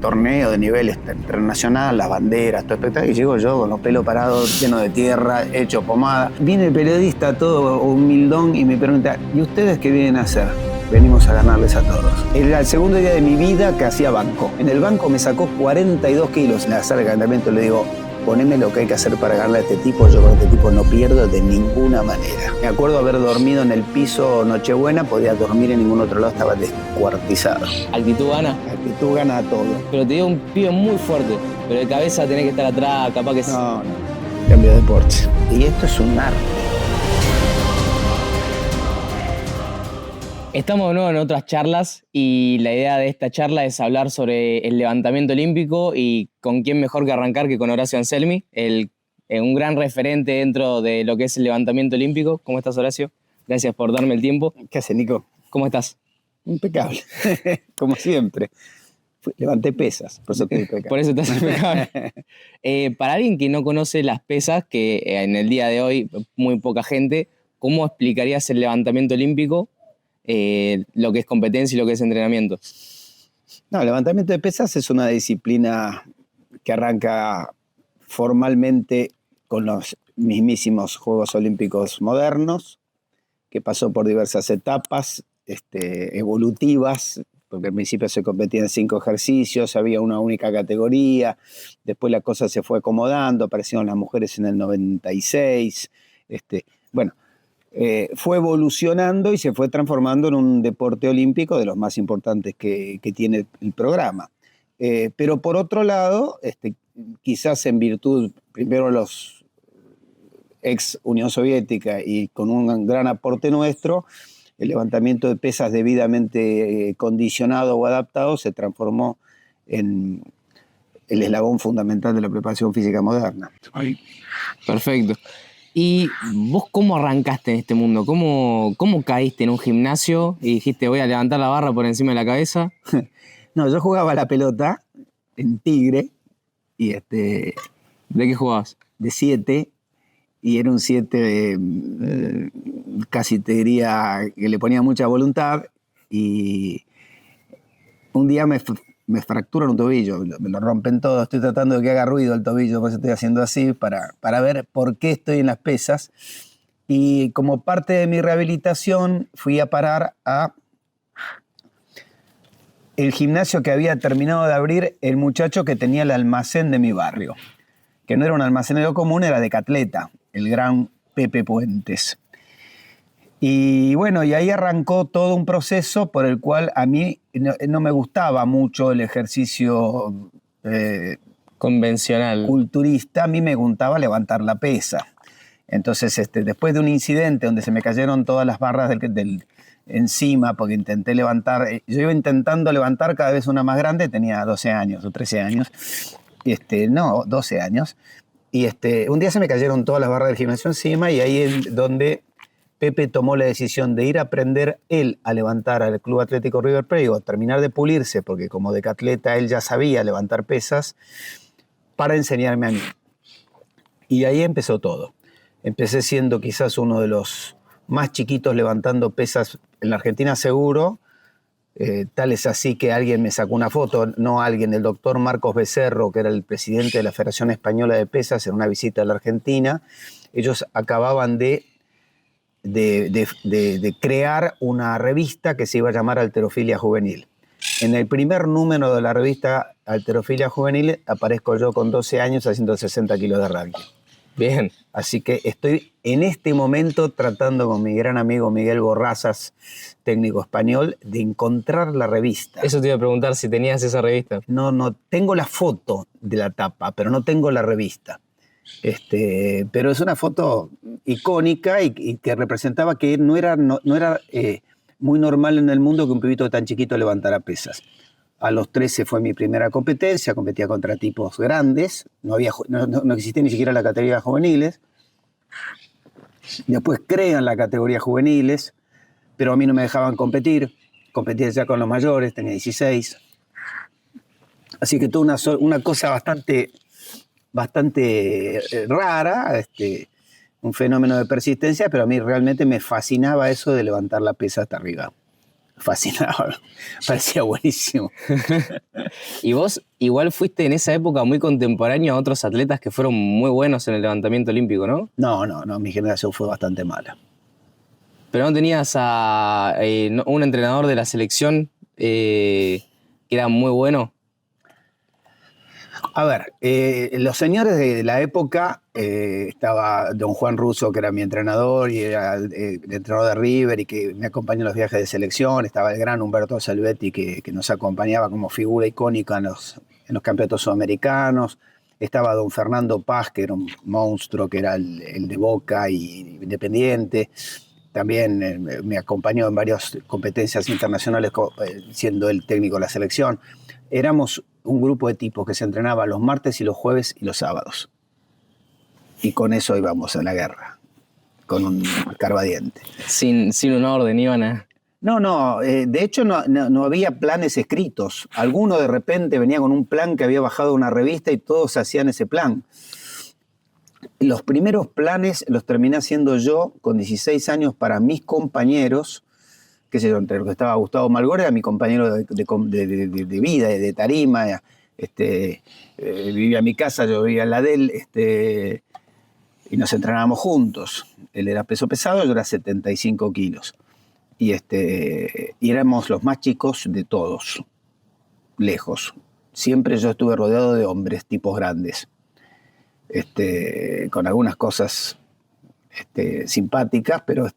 torneo de nivel internacional, las banderas, todo espectáculo, y llego yo con los pelos parados, lleno de tierra, hecho pomada. Viene el periodista todo humildón y me pregunta, ¿y ustedes qué vienen a hacer? Venimos a ganarles a todos. Era el segundo día de mi vida que hacía banco. En el banco me sacó 42 kilos. En la sala de calentamiento le digo, poneme lo que hay que hacer para ganarle a este tipo. Yo con este tipo no pierdo de ninguna manera. Me acuerdo haber dormido en el piso Nochebuena, podía dormir en ningún otro lado, estaba descuartizado. ¿Actitud gana? Actitud gana a todo. Pero te dio un pibe muy fuerte. Pero de cabeza tenés que estar atrás, capaz que... No. Cambio de deporte. Y esto es un arte. Estamos de nuevo en otras charlas y la idea de esta charla es hablar sobre el levantamiento olímpico y con quién mejor que arrancar que con Horacio Anselmi, un gran referente dentro de lo que es el levantamiento olímpico. ¿Cómo estás, Horacio? Gracias por darme el tiempo. ¿Qué hace, Nico? ¿Cómo estás? Impecable, como siempre. Levanté pesas, por eso estoy impecable. Por eso estás impecable. Para alguien que no conoce las pesas, que en el día de hoy muy poca gente, ¿cómo explicarías el levantamiento olímpico? Lo que es competencia y lo que es entrenamiento. No, el levantamiento de pesas es una disciplina que arranca formalmente con los mismísimos Juegos Olímpicos modernos, que pasó por diversas etapas evolutivas, porque al principio se competía en 5 ejercicios, había una única categoría, después la cosa se fue acomodando, aparecieron las mujeres en el 96, fue evolucionando y se fue transformando en un deporte olímpico de los más importantes que tiene el programa. Pero por otro lado, quizás en virtud, primero los ex Unión Soviética y con un gran aporte nuestro, el levantamiento de pesas debidamente condicionado o adaptado se transformó en el eslabón fundamental de la preparación física moderna. Perfecto. ¿Y vos cómo arrancaste en este mundo? ¿Cómo caíste en un gimnasio y dijiste voy a levantar la barra por encima de la cabeza? No, yo jugaba a la pelota en Tigre y ¿De qué jugabas? De 7, y era un 7 casi te diría que le ponía mucha voluntad, y un día me fracturan un tobillo, me lo rompen todo, estoy tratando de que haga ruido el tobillo, por eso estoy haciendo así, para ver por qué estoy en las pesas. Y como parte de mi rehabilitación fui a parar a el gimnasio que había terminado de abrir el muchacho que tenía el almacén de mi barrio, que no era un almacenero común, era de Catleta, el gran Pepe Puentes. Y bueno, y ahí arrancó todo un proceso por el cual a mí no me gustaba mucho el ejercicio convencional, culturista. A mí me gustaba levantar la pesa. Entonces, después de un incidente donde se me cayeron todas las barras del encima, porque intenté levantar, yo iba intentando levantar cada vez una más grande, tenía 12 años o 13 años, 12 años, y un día se me cayeron todas las barras del gimnasio encima, y ahí es donde Pepe tomó la decisión de ir a aprender él a levantar al Club Atlético River Plate, a terminar de pulirse, porque como decatleta él ya sabía levantar pesas, para enseñarme a mí. Y ahí empezó todo. Empecé siendo quizás uno de los más chiquitos levantando pesas en la Argentina, seguro. Tal es así que alguien me sacó una foto, no alguien, el doctor Marcos Becerro, que era el presidente de la Federación Española de Pesas, en una visita a la Argentina. Ellos acababan de crear una revista que se iba a llamar Halterofilia Juvenil. En el primer número de la revista Halterofilia Juvenil aparezco yo con 12 años haciendo 60 kilos de ranking. Bien. Así que estoy en este momento tratando con mi gran amigo Miguel Borrazas, técnico español, de encontrar la revista. Eso te iba a preguntar, si tenías esa revista. No, tengo la foto de la tapa, pero no tengo la revista. Pero es una foto icónica y que representaba que no era muy normal en el mundo que un pibito tan chiquito levantara pesas. A los 13 fue mi primera competencia, competía contra tipos grandes, no existía ni siquiera la categoría de juveniles. Después crean la categoría juveniles, pero a mí no me dejaban competir, competía ya con los mayores, tenía 16. Así que tuve una cosa bastante rara, un fenómeno de persistencia, pero a mí realmente me fascinaba eso de levantar la pesa hasta arriba. fascinaba, parecía buenísimo. Y vos igual fuiste en esa época muy contemporáneo a otros atletas que fueron muy buenos en el levantamiento olímpico, ¿no? No, mi generación fue bastante mala. Pero no tenías a un entrenador de la selección que era muy bueno. A ver, los señores de la época, estaba don Juan Russo, que era mi entrenador, y era el entrenador de River, y que me acompañó en los viajes de selección. Estaba el gran Humberto Salvetti, que nos acompañaba como figura icónica en los campeonatos sudamericanos. Estaba don Fernando Paz, que era un monstruo, que era el de Boca y Independiente. También me acompañó en varias competencias internacionales, siendo el técnico de la selección. Éramos un grupo de tipos que se entrenaba los martes y los jueves y los sábados. Y con eso íbamos a la guerra, con un escarbadiente. Sin un orden, iban a... No, de hecho no había planes escritos. Alguno de repente venía con un plan que había bajado de una revista y todos hacían ese plan. Los primeros planes los terminé haciendo yo con 16 años para mis compañeros, qué sé yo, entre los que estaba Gustavo Malgore, era mi compañero de vida, de tarima, vivía en mi casa, yo vivía en la de él, y nos entrenábamos juntos. Él era peso pesado, yo era 75 kilos. Y éramos los más chicos de todos, lejos. Siempre yo estuve rodeado de hombres, tipos grandes, con algunas cosas simpáticas, pero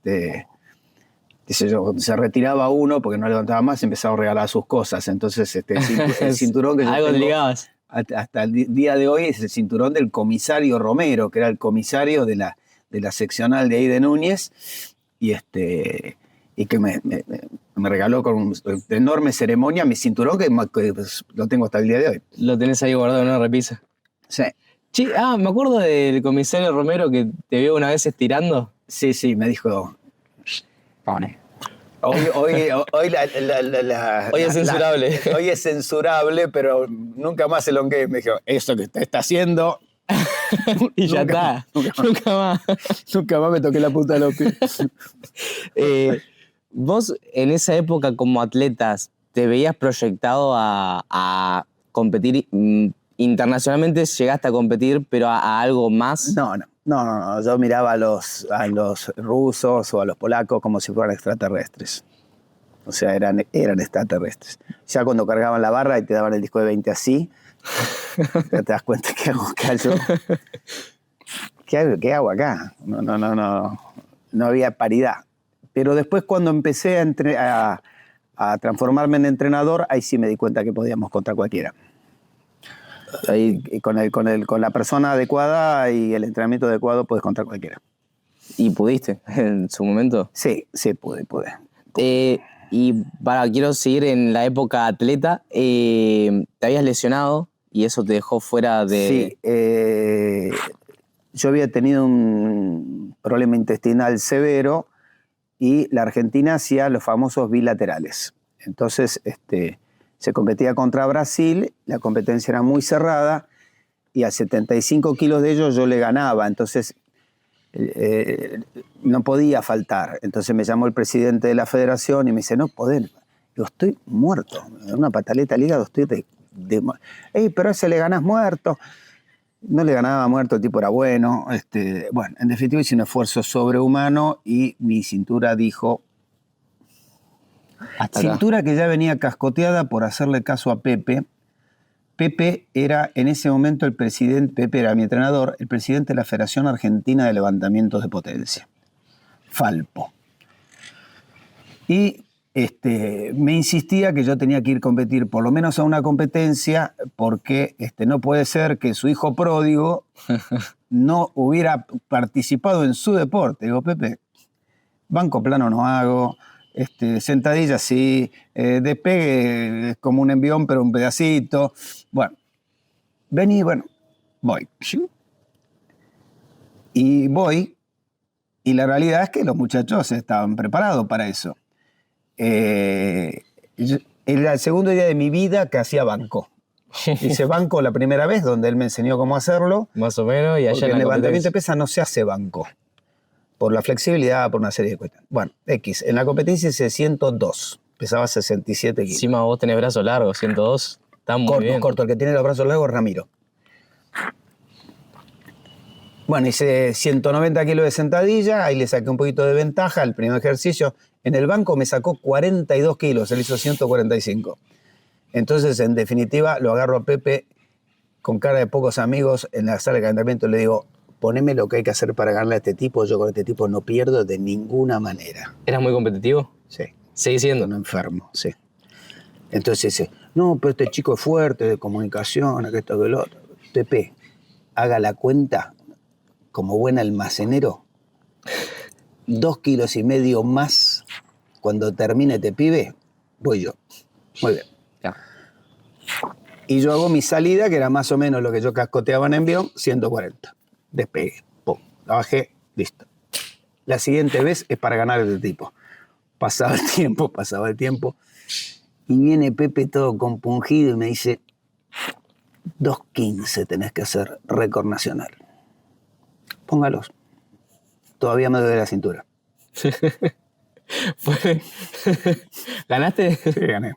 qué sé yo, cuando se retiraba uno porque no levantaba más, empezaba a regalar sus cosas. Entonces el cinturón que yo algo tengo ligabas. hasta el día de hoy es el cinturón del comisario Romero, que era el comisario de la seccional de ahí de Núñez, y que me regaló con una enorme ceremonia mi cinturón, que pues, lo tengo hasta el día de hoy. Lo tenés ahí guardado en una repisa. Sí. Sí, me acuerdo del comisario Romero que te vio una vez estirando. Sí, me dijo... Pone. Hoy es censurable. Hoy es censurable, pero nunca más elongué. Me dijo, eso que usted está haciendo... Y ya está. Nunca más. Nunca más me toqué la punta de los pies. Vos, en esa época, como atletas, ¿te veías proyectado a competir internacionalmente? ¿Llegaste a competir, pero a algo más? No. Yo miraba a los rusos o a los polacos como si fueran extraterrestres. O sea, eran extraterrestres. Ya cuando cargaban la barra y te daban el disco de 20 así, ya te das cuenta que hago callo. ¿Qué hago acá? No había paridad. Pero después, cuando empecé a transformarme en entrenador, ahí sí me di cuenta que podíamos contra cualquiera. Ahí, con la persona adecuada y el entrenamiento adecuado, puedes contra cualquiera. ¿Y pudiste en su momento? Sí, pude. Y quiero seguir en la época atleta. ¿Te habías lesionado y eso te dejó fuera de...? Sí, yo había tenido un problema intestinal severo y la Argentina hacía los famosos bilaterales. Entonces, se competía contra Brasil, la competencia era muy cerrada y a 75 kilos de ellos yo le ganaba, entonces no podía faltar. Entonces me llamó el presidente de la federación y me dice, no podés. Yo estoy muerto, una pataleta al hígado, estoy pero a ese le ganás muerto. No le ganaba muerto, el tipo era bueno. Bueno, en definitiva hice un esfuerzo sobrehumano y mi cintura dijo... Cintura que ya venía cascoteada por hacerle caso a Pepe. Pepe era en ese momento el presidente, Pepe era mi entrenador, el presidente de la Federación Argentina de Levantamientos de Potencia, Falpo. Y me insistía que yo tenía que ir a competir por lo menos a una competencia porque no puede ser que su hijo pródigo no hubiera participado en su deporte. Digo, Pepe, banco plano no hago... sentadilla sí, despegue es como un envión, pero un pedacito. Bueno, vení, voy. Y voy, y la realidad es que los muchachos estaban preparados para eso. Era el segundo día de mi vida que hacía banco. Hice banco la primera vez, donde él me enseñó cómo hacerlo. Más o menos, y allá porque en el la levantamiento de pesas no se hace banco. Por la flexibilidad, por una serie de cuestiones. Bueno, en la competencia hice 102. pesaba 67 kilos. Encima vos tenés brazos largos, 102. Está muy bien. Corto. El que tiene los brazos largos es Ramiro. Bueno, hice 190 kilos de sentadilla, ahí le saqué un poquito de ventaja al primer ejercicio. En el banco me sacó 42 kilos, él hizo 145. Entonces, en definitiva, lo agarro a Pepe con cara de pocos amigos en la sala de calentamiento y le digo, poneme lo que hay que hacer para ganarle a este tipo, yo con este tipo no pierdo de ninguna manera. ¿Eras muy competitivo? Sí. ¿Seguís siendo? Un enfermo, sí. Entonces dice, no, pero este chico es fuerte, de comunicación, que esto, que lo otro. Pepe, haga la cuenta, como buen almacenero, 2,5 kilos más cuando termine este pibe, voy yo. Muy bien. Ya. Y yo hago mi salida, que era más o menos lo que yo cascoteaba en envión, 140. Despegué, pum, la bajé, listo. La siguiente vez es para ganar a este tipo. Pasaba el tiempo, y viene Pepe todo compungido y me dice, 2,15 tenés que hacer récord nacional. Póngalos. Todavía me duele la cintura. ¿Ganaste? Sí, gané.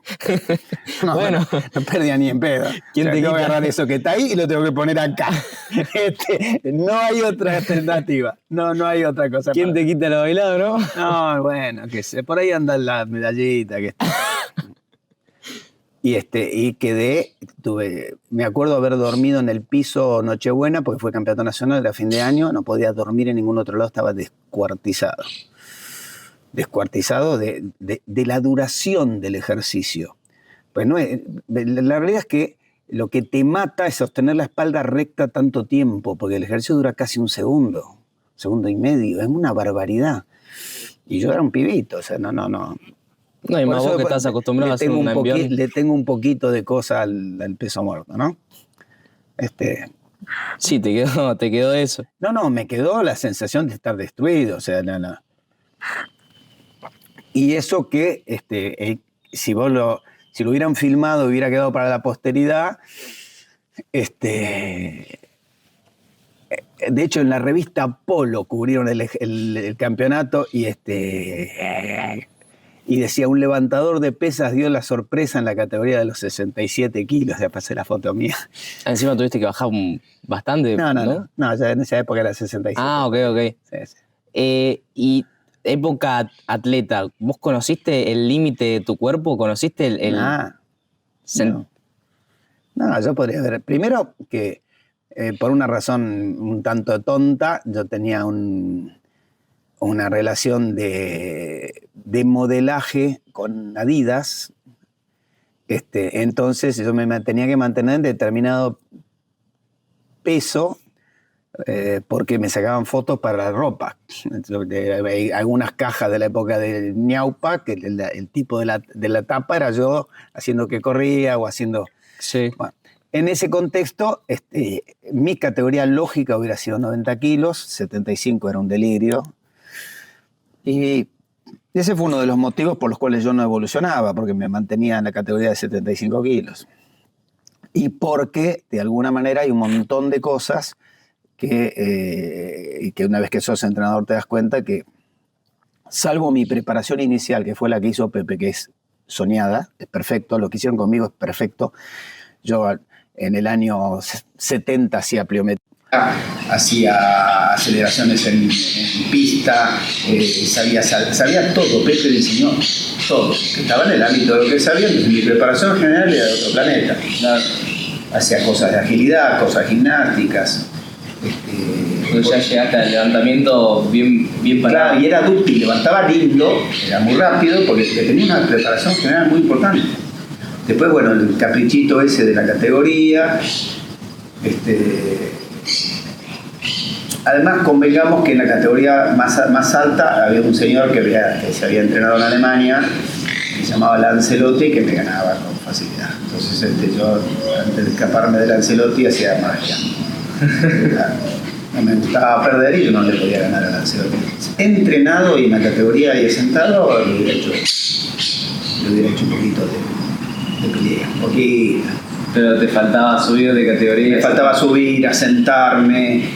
No, Bueno. no perdía ni en pedo. ¿Quién te tengo que quita? agarrar eso que está ahí y lo tengo que poner acá. No hay otra alternativa. No hay otra cosa. ¿Quién te quita lo bailado, no? No, bueno, que sé. Por ahí anda la medallita. Y quedé, me acuerdo haber dormido en el piso Nochebuena, porque fue campeonato nacional, era fin de año, no podía dormir en ningún otro lado, estaba descuartizado. Descuartizado de la duración del ejercicio. Pues no es, la realidad es que lo que te mata es sostener la espalda recta tanto tiempo, porque el ejercicio dura casi un segundo y medio, es una barbaridad. Y yo era un pibito, o sea, no. No, y más vos que estás acostumbrado a hacer un envión. Le tengo un poquito de cosa al peso muerto, ¿no? Sí, te quedó eso. No, me quedó la sensación de estar destruido, o sea, no. Y eso que, si lo hubieran filmado, hubiera quedado para la posteridad, de hecho, en la revista Polo cubrieron el campeonato y decía, un levantador de pesas dio la sorpresa en la categoría de los 67 kilos. Ya pasé la foto mía. Encima tuviste que bajar bastante, ¿no? No, ya en esa época era 67. Ah, ok. Sí. Y época atleta, ¿vos conociste el límite de tu cuerpo? ¿Conociste No, yo podría ver. Primero que, por una razón un tanto tonta, yo tenía una relación de modelaje con Adidas. Entonces yo me tenía que mantener en determinado peso porque me sacaban fotos para la ropa. Hay algunas cajas de la época del ñaupa, que el tipo de la tapa era yo haciendo que corría o haciendo... Sí. Bueno, en ese contexto, mi categoría lógica hubiera sido 90 kilos, 75 era un delirio. Y ese fue uno de los motivos por los cuales yo no evolucionaba, porque me mantenía en la categoría de 75 kilos. Y porque, de alguna manera, hay un montón de cosas que una vez que sos entrenador te das cuenta que, salvo mi preparación inicial, que fue la que hizo Pepe, que es soñada, es perfecto, lo que hicieron conmigo es perfecto. Yo en el año 70 hacía pliometría. Hacía aceleraciones en pista, sabía todo. Pepe le enseñó todo, que estaba en el ámbito de lo que sabía. Entonces, mi preparación general era de otro planeta. Hacía cosas de agilidad, cosas gimnásticas. Entonces ya llegaste al levantamiento bien parado. Claro, y era dúctil, levantaba lindo, era muy rápido, porque tenía una preparación general muy importante. Después, bueno, el caprichito ese de la categoría. Además, convengamos que en la categoría más alta había un señor que se había entrenado en Alemania, que se llamaba Lancelotti, que me ganaba con facilidad. Entonces yo, antes de escaparme de Lancelotti, hacía magia. No me gustaba perder y yo no le podía ganar a Lancelotti. Entrenado y en la categoría y sentado, le hubiera hecho un poquito de pelea, un poquito. Pero te faltaba subir de categoría. Me faltaba subir, asentarme.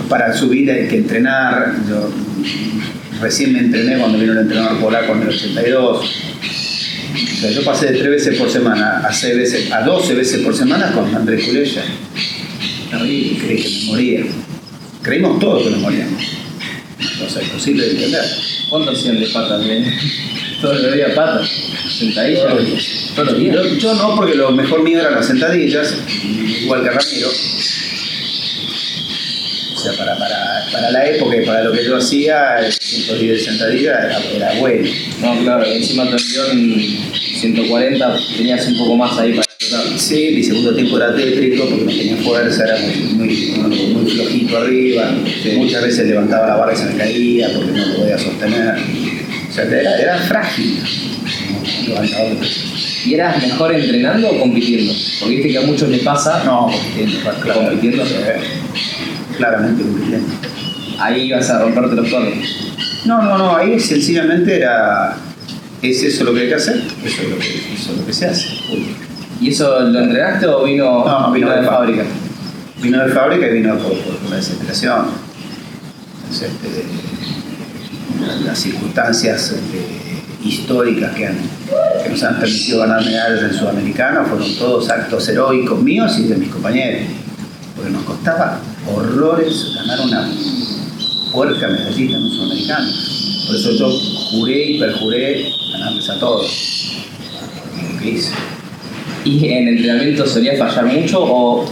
Para subir hay que entrenar. Yo recién me entrené cuando vino el entrenador polaco en el 82. O sea, yo pasé de 3 veces por semana a 12 veces por semana con Andrés Culella. Terrible, creí que me moría. Creímos todos que nos moríamos. O sea, imposible de entender. ¿Cuánto hacían de patas, bien? Todos los días patas, sentadillas. Todos los días. Yo no, porque lo mejor mío eran las sentadillas, igual que Ramiro. O sea, para la época y para lo que yo hacía, el 110 de sentadilla era bueno. No, claro, encima te en 140, tenías un poco más ahí para tratar. Sí, mi segundo tiempo era tétrico porque no tenía fuerza, era muy flojito arriba. Sí. Muchas veces levantaba la barra y se me caía porque no lo podía sostener. O sea, era frágil. ¿Y eras mejor entrenando o compitiendo? Porque viste que a muchos les pasa. No, compitiendo, claro. ¿Compitiendo? Claramente compitiendo. Ahí ibas a romperte los tonos. No, ahí sencillamente ¿es eso lo que hay que hacer? Eso es lo que se hace. ¿Y eso lo entrenaste o vino, no, vino de fábrica? Vino de fábrica y vino por la desesperación. Entonces, las circunstancias históricas que nos han permitido ganar medallas en Sudamericano fueron todos actos heroicos míos y de mis compañeros. Porque nos costaba horrores ganar una puerca medallita en un Sudamericano. Por eso yo juré y perjuré ganarles a todos. Y lo que hice. ¿Y en entrenamiento solías fallar mucho o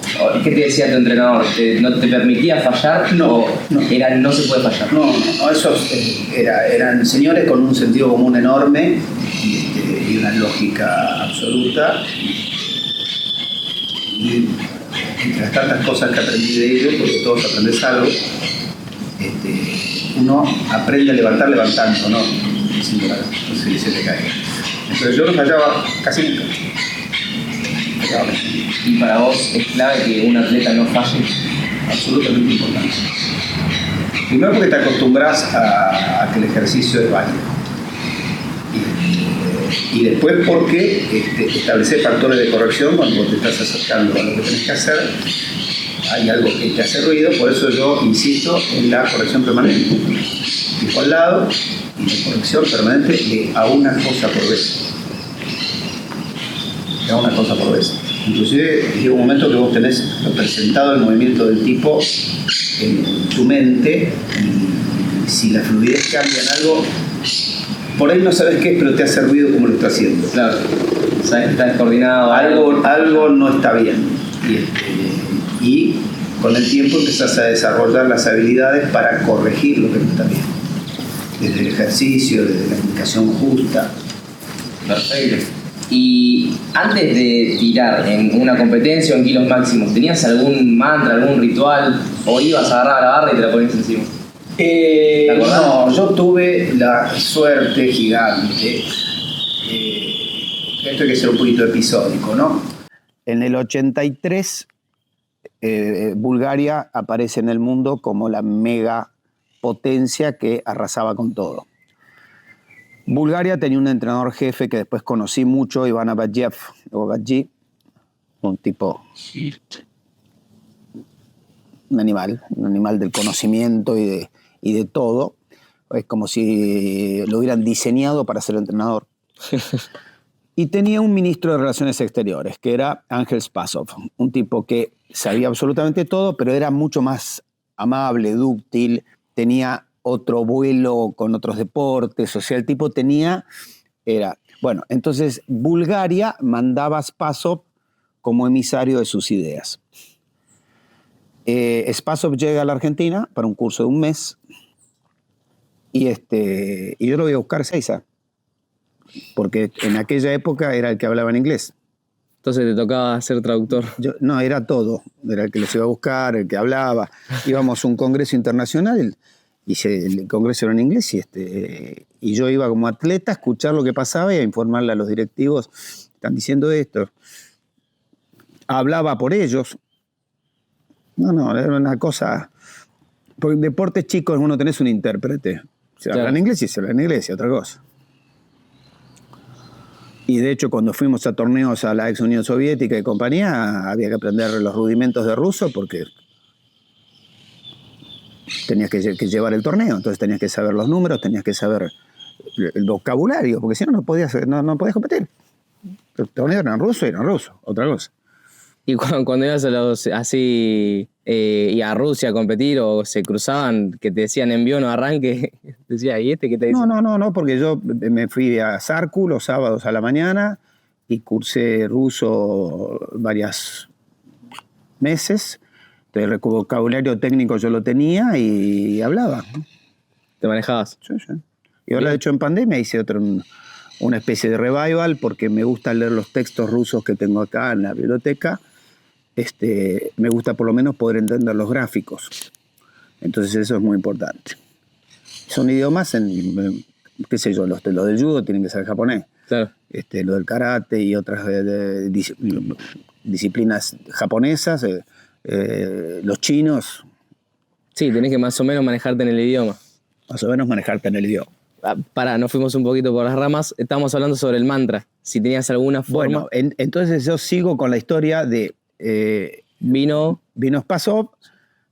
qué te decía tu entrenador? ¿No te permitía fallar? No. No se puede fallar. No, esos eran señores con un sentido común enorme y una lógica absoluta. Y entre las tantas cosas que aprendí de ellos, porque todos aprendes algo, uno aprende a levantar levantando, ¿no? Sin duda, entonces se te cae. Entonces yo no fallaba casi nunca. ¿Y para vos es clave que un atleta no falle? Absolutamente importante. Primero porque te acostumbras a que el ejercicio es válido. Y después porque establecer factores de corrección cuando te estás acercando a lo que tenés que hacer. Hay algo que te hace ruido, por eso yo insisto en la corrección permanente. Fijo al lado y la corrección permanente a una cosa por vez. A una cosa por vez. Inclusive llega un momento que vos tenés representado el movimiento del tipo en tu mente y si la fluidez cambia en algo, por ahí no sabes qué es, pero te hace ruido como lo está haciendo. Claro, sabes que está descoordinado. Algo no está bien. Y con el tiempo empezás a desarrollar las habilidades para corregir lo que no está bien. Desde el ejercicio, desde la indicación justa. Perfecto. Y antes de tirar en una competencia o en kilos máximos, ¿tenías algún mantra, algún ritual? ¿O ibas a agarrar la barra y te la ponías encima? No, yo tuve la suerte gigante. Esto hay que ser un poquito episódico, ¿no? En el 83, Bulgaria aparece en el mundo como la mega potencia que arrasaba con todo. Bulgaria tenía un entrenador jefe que después conocí mucho, Iván Abadjev, un tipo, un animal del conocimiento y de todo. Es como si lo hubieran diseñado para ser entrenador. Y tenía un ministro de Relaciones Exteriores, que era Ángel Spasov, un tipo que sabía absolutamente todo, pero era mucho más amable, dúctil, tenía otro vuelo con otros deportes, o sea, el tipo bueno, entonces Bulgaria mandaba a Spasov como emisario de sus ideas. Spasov llega a la Argentina para un curso de un mes y yo lo voy a buscar a Seiza, porque en aquella época era el que hablaba en inglés. Entonces te tocaba ser traductor. No, era todo, era el que los iba a buscar, el que hablaba. Íbamos a un congreso internacional y el congreso era en inglés y yo iba como atleta a escuchar lo que pasaba y a informarle a los directivos, están diciendo esto. Hablaba por ellos. No, era una cosa... Porque en deportes chicos uno tenés un intérprete. Se habla en inglés y se habla en inglés y otra cosa. Y de hecho cuando fuimos a torneos a la ex Unión Soviética y compañía, había que aprender los rudimentos de ruso porque tenías que llevar el torneo, entonces tenías que saber los números, tenías que saber el vocabulario, porque si no, no podías competir. Los torneos eran rusos, otra cosa. Y cuando ibas a y a Rusia a competir o se cruzaban, que te decían envío no arranque, decía, ¿y este qué te dice? No, porque yo me fui a Sarku los sábados a la mañana y cursé ruso varios meses. Entonces, el vocabulario técnico yo lo tenía y hablaba. ¿Te manejabas? Sí. Y ahora, de hecho, en pandemia hice una especie de revival porque me gusta leer los textos rusos que tengo acá en la biblioteca. Me gusta por lo menos poder entender los gráficos. Entonces eso es muy importante. Son idiomas qué sé yo, los del judo tienen que ser japonés. Claro. Lo del karate y otras disciplinas japonesas, los chinos. Sí, tenés que más o menos manejarte en el idioma. Más o menos manejarte en el idioma. Nos fuimos un poquito por las ramas. Estábamos hablando sobre el mantra. Si tenías alguna forma. Bueno, entonces yo sigo con la historia de vino Spasov.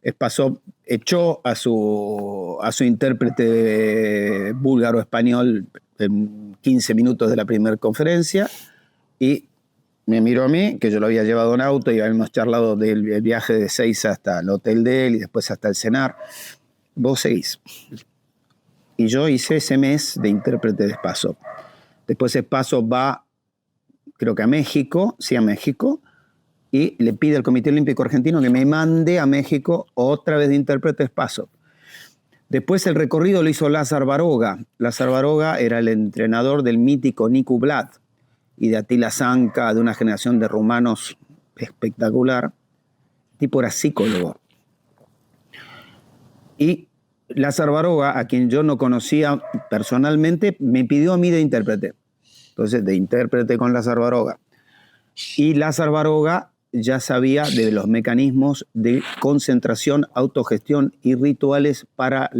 Spasov echó a su intérprete búlgaro-español en 15 minutos de la primera conferencia y me miró a mí, que yo lo había llevado en auto y habíamos charlado del viaje de Seiza hasta el hotel de él y después hasta el cenar. Vos seguís. Y yo hice ese mes de intérprete de Spasov. Después Spasov va, creo que a México, y le pide al Comité Olímpico Argentino que me mande a México otra vez de intérprete Spasov. Después el recorrido lo hizo Lázaro Baroga. Lázaro Baroga era el entrenador del mítico Nicu Vlad y de Attila Zanca, de una generación de rumanos espectacular. El tipo era psicólogo. Y Lázaro Baroga, a quien yo no conocía personalmente, me pidió a mí de intérprete. Entonces, de intérprete con Lázaro Baroga. Y Lázaro Baroga ya sabía de los mecanismos de concentración, autogestión y rituales para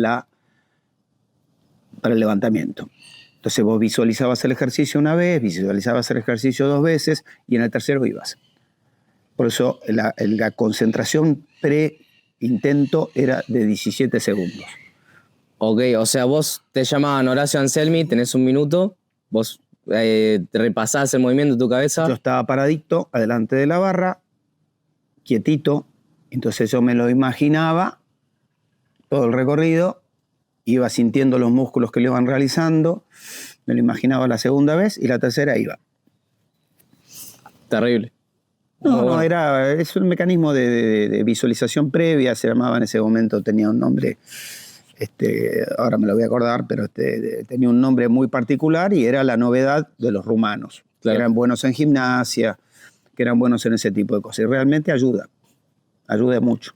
el levantamiento. Entonces vos visualizabas el ejercicio una vez, visualizabas el ejercicio 2 veces y en el tercero ibas. Por eso la concentración pre-intento era de 17 segundos. Ok, o sea, vos te llamaban Horacio Anselmi, tenés un minuto, vos te repasás el movimiento de tu cabeza. Yo estaba paradito, adelante de la barra, quietito, entonces yo me lo imaginaba, todo el recorrido, iba sintiendo los músculos que lo iban realizando, me lo imaginaba la segunda vez y la tercera iba. Terrible. No, es un mecanismo de visualización previa, se llamaba en ese momento, tenía un nombre, ahora me lo voy a acordar, pero tenía un nombre muy particular y era la novedad de los rumanos. Claro. Que eran buenos en gimnasia, que eran buenos en ese tipo de cosas. Y realmente ayuda mucho.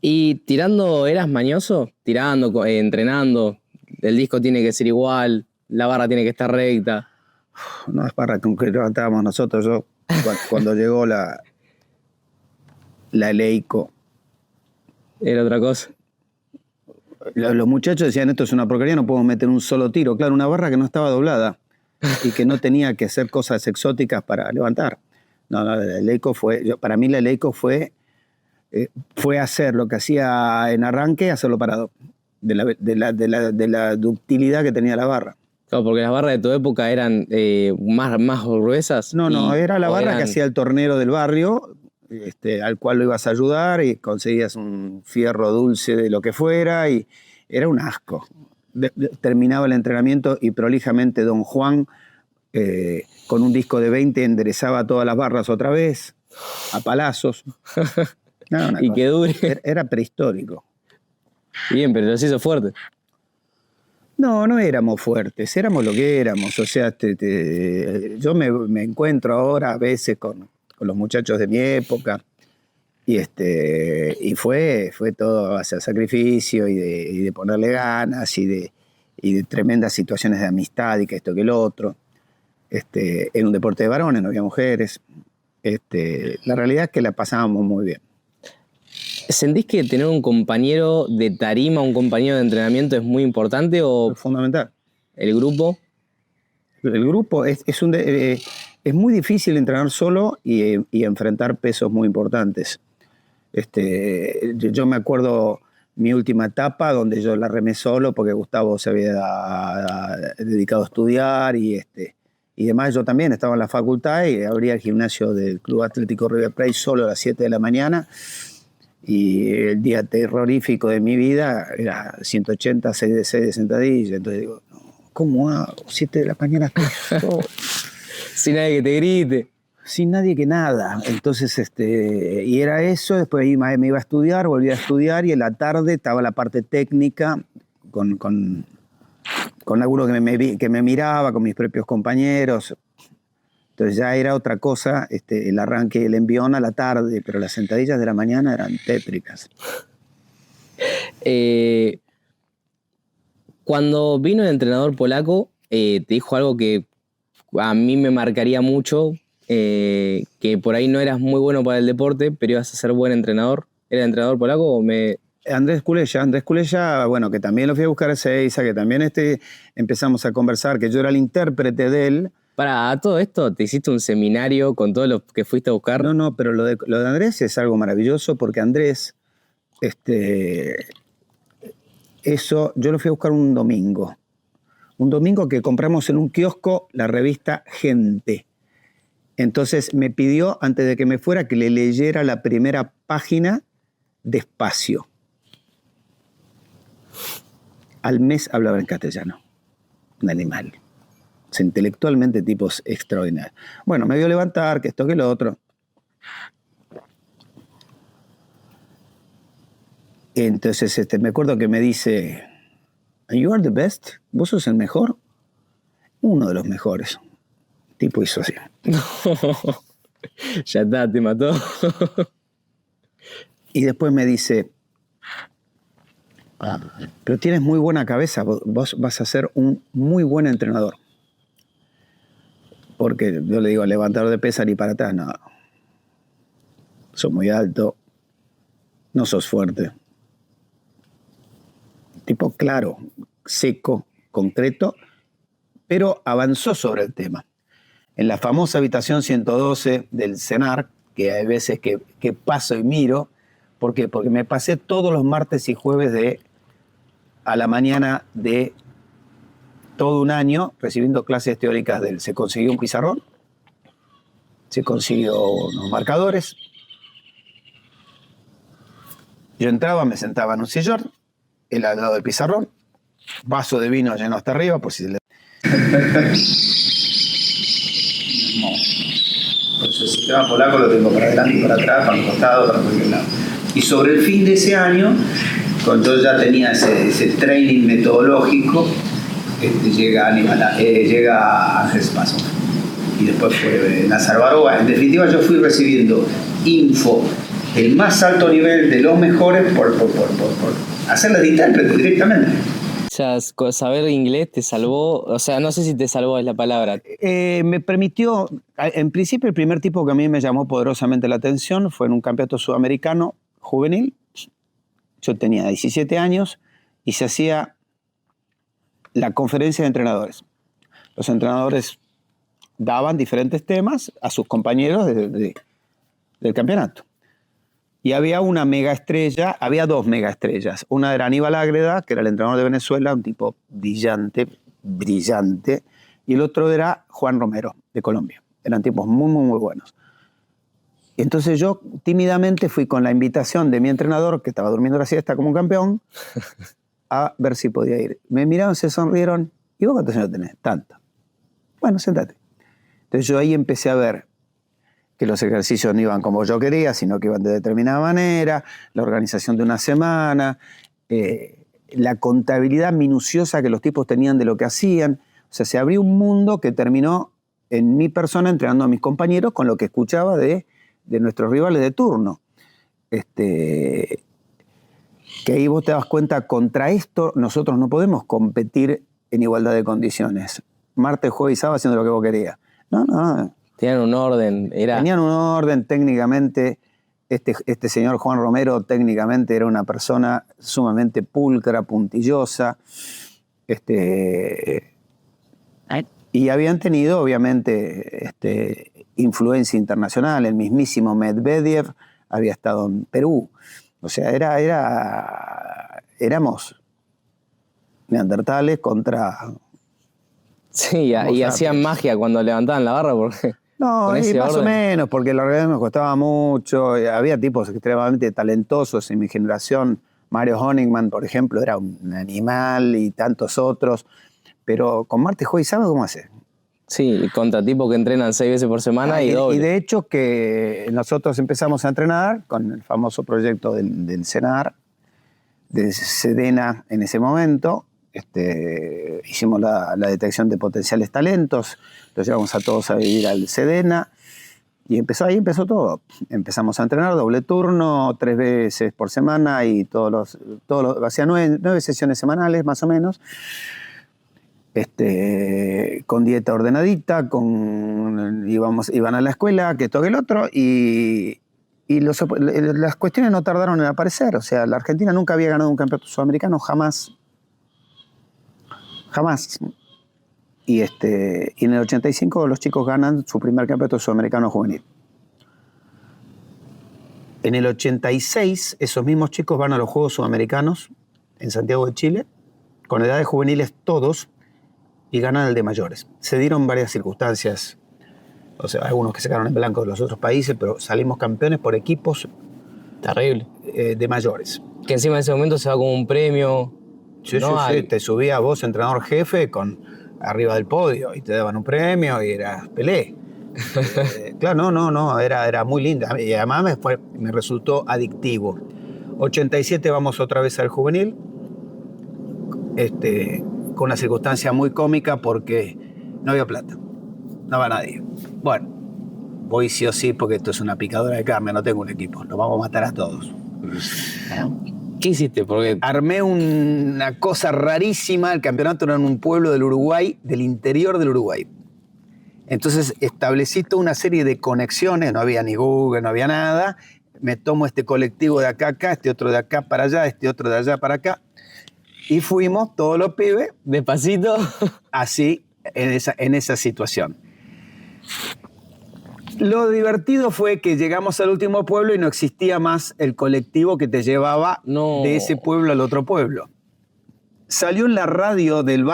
¿Y tirando, eras mañoso? Tirando, entrenando, el disco tiene que ser igual, la barra tiene que estar recta. No es barra con que levantábamos nosotros. Yo, cuando llegó la Eleiko. Era otra cosa. Los muchachos decían, esto es una porquería, no podemos meter un solo tiro. Claro, una barra que no estaba doblada y que no tenía que hacer cosas exóticas para levantar. No, la Eleiko para mí la Eleiko fue hacer lo que hacía en arranque, hacerlo parado. De la ductilidad que tenía la barra. Claro, porque las barras de tu época eran más gruesas. No, era la barra que hacía el tornero del barrio, al cual lo ibas a ayudar y conseguías un fierro dulce de lo que fuera y era un asco. Terminaba el entrenamiento y prolijamente don Juan, con un disco de 20, enderezaba todas las barras otra vez, a palazos. Y que dure. Era prehistórico. Bien, pero los hizo fuertes. No éramos fuertes, éramos lo que éramos. O sea, yo me encuentro ahora a veces con los muchachos de mi época y fue todo a base de sacrificio y de ponerle ganas y de tremendas situaciones de amistad y que esto que lo otro. Era un deporte de varones, no había mujeres. La realidad es que la pasábamos muy bien. ¿Sentís que tener un compañero de tarima, un compañero de entrenamiento es muy importante o...? Es fundamental. ¿El grupo? El grupo es muy difícil entrenar solo y enfrentar pesos muy importantes. Yo me acuerdo mi última etapa, donde yo la remé solo porque Gustavo se había dedicado a estudiar y demás. Yo también estaba en la facultad y abría el gimnasio del Club Atlético River Plate solo a las 7 de la mañana. Y el día terrorífico de mi vida era 180, 6 de sentadilla. Entonces digo, no, ¿cómo hago? 7 de la mañana estoy solo. Sin nadie que te grite. Sin nadie que nada. Entonces, y era eso. Después ahí me iba a estudiar, volví a estudiar y en la tarde estaba la parte técnica con alguno que me miraba, con mis propios compañeros. Entonces ya era otra cosa, el arranque, el envión a la tarde, pero las sentadillas de la mañana eran tétricas. Cuando vino el entrenador polaco, te dijo algo que a mí me marcaría mucho, que por ahí no eras muy bueno para el deporte, pero ibas a ser buen entrenador. ¿Era el entrenador polaco o me...? Andrés Kulesza, bueno, que también lo fui a buscar a Ezeiza, que también empezamos a conversar, que yo era el intérprete de él. Para todo esto, ¿te hiciste un seminario con todo lo que fuiste a buscar? No, pero lo de Andrés es algo maravilloso porque Andrés, eso, yo lo fui a buscar un domingo que compramos en un kiosco la revista Gente. Entonces me pidió, antes de que me fuera, que le leyera la primera página despacio. Al mes hablaba en castellano, un animal. Intelectualmente tipos extraordinarios. Bueno, me vio levantar, que esto, que lo otro. Entonces me acuerdo que me dice, "You are the best", ¿vos sos el mejor? Uno de los mejores. El tipo hizo así. Ya está, te mató. Y después me dice, pero tienes muy buena cabeza, vos vas a ser un muy buen entrenador. Porque yo le digo, levantador de pesa ni para atrás, no. Sos muy alto, no sos fuerte. Tipo claro, seco, concreto, pero avanzó sobre el tema. En la famosa habitación 112 del CENAR, que hay veces que paso y miro, ¿por qué? Porque me pasé todos los martes y jueves a la mañana de todo un año recibiendo clases teóricas de él. Se consiguió un pizarrón, se consiguió unos marcadores. Yo entraba, me sentaba en un sillón, él al lado del pizarrón, vaso de vino lleno hasta arriba, por si le... Entonces el sistema polaco lo tengo para adelante y para atrás, para el costado, para cualquier lado. Y sobre el fin de ese año, cuando yo ya tenía ese training metodológico, llega Ángel Spasov. Y después fue Nazar Barova. En definitiva, yo fui recibiendo info del más alto nivel de los mejores por hacerla de intérprete directamente. Ya saber inglés te salvó, o sea, no sé si te salvó es la palabra. Me permitió, en principio el primer tipo que a mí me llamó poderosamente la atención fue en un campeonato sudamericano juvenil. Yo tenía 17 años y se hacía la conferencia de entrenadores. Los entrenadores daban diferentes temas a sus compañeros del campeonato. Y había una mega estrella, había dos mega estrellas. Una era Aníbal Ágreda, que era el entrenador de Venezuela, un tipo brillante, y el otro era Juan Romero, de Colombia. Eran tipos muy, muy, muy buenos. Y entonces yo tímidamente fui con la invitación de mi entrenador, que estaba durmiendo la siesta como un campeón, a ver si podía ir. Me miraron, se sonrieron. ¿Y vos cuántos años tenés? Tanto. Bueno, sentate. Entonces yo ahí empecé a ver que los ejercicios no iban como yo quería, sino que iban de determinada manera, la organización de una semana, la contabilidad minuciosa que los tipos tenían de lo que hacían. O sea, se abrió un mundo que terminó en mi persona entrenando a mis compañeros con lo que escuchaba de nuestros rivales de turno. Que ahí vos te das cuenta, contra esto nosotros no podemos competir en igualdad de condiciones. Martes, jueves y sábado haciendo lo que vos querías. No. Tenían un orden, Tenían un orden técnicamente. Este señor Juan Romero técnicamente era una persona sumamente pulcra, puntillosa. Y habían tenido, obviamente, influencia internacional. El mismísimo Medvedev había estado en Perú. O sea, éramos neandertales contra... Sí, y hacían sapiens. magia cuando levantaban la barra porque No, con y ese más o orden. menos, porque la realidad nos costaba mucho. Había tipos extremadamente talentosos en mi generación. Mario Honigman, por ejemplo, era un animal y tantos otros. Pero con Marte Hoy, ¿sabe cómo hace? Sí, contra tipos que entrenan 6 veces por semana y Y doble. de hecho que nosotros empezamos a entrenar con el famoso proyecto del CENAR, de Sedena en ese momento. Hicimos la detección de potenciales talentos, los llevamos a todos a vivir al Sedena y ahí empezó todo. Empezamos a entrenar doble turno, 3 veces por semana y hacía 9 sesiones semanales más o menos. Con dieta ordenadita, iban a la escuela, que toque el otro, y las cuestiones no tardaron en aparecer. O sea, la Argentina nunca había ganado un campeonato sudamericano, jamás. Jamás. Y en el 85 los chicos ganan su primer campeonato sudamericano juvenil. En el 86, esos mismos chicos van a los Juegos Sudamericanos en Santiago de Chile, con edades juveniles todos, y ganan el de mayores. Se dieron varias circunstancias, o sea, algunos que se quedaron en blanco de los otros países, pero salimos campeones por equipos Terrible. de mayores. Que encima en ese momento se da como un premio. Sí, ¿no? sí, te subía vos, entrenador jefe, arriba del podio, y te daban un premio y eras Pelé. Claro, no, era muy linda. Y además me resultó adictivo. 87 vamos otra vez al juvenil, con una circunstancia muy cómica porque no había plata, no va nadie. Bueno, voy sí o sí porque esto es una picadora de carne, no tengo un equipo, nos vamos a matar a todos. ¿Qué hiciste? Porque Armé una cosa rarísima, el campeonato era en un pueblo del Uruguay, del interior del Uruguay. Entonces establecí toda una serie de conexiones, no había ni Google, no había nada. Me tomo este colectivo de acá a acá, este otro de acá para allá, este otro de allá para acá. Y fuimos todos los pibes despacito. así, en esa situación. Lo divertido fue que llegamos al último pueblo y no existía más el colectivo que te llevaba de ese pueblo al otro pueblo. Salió en la radio del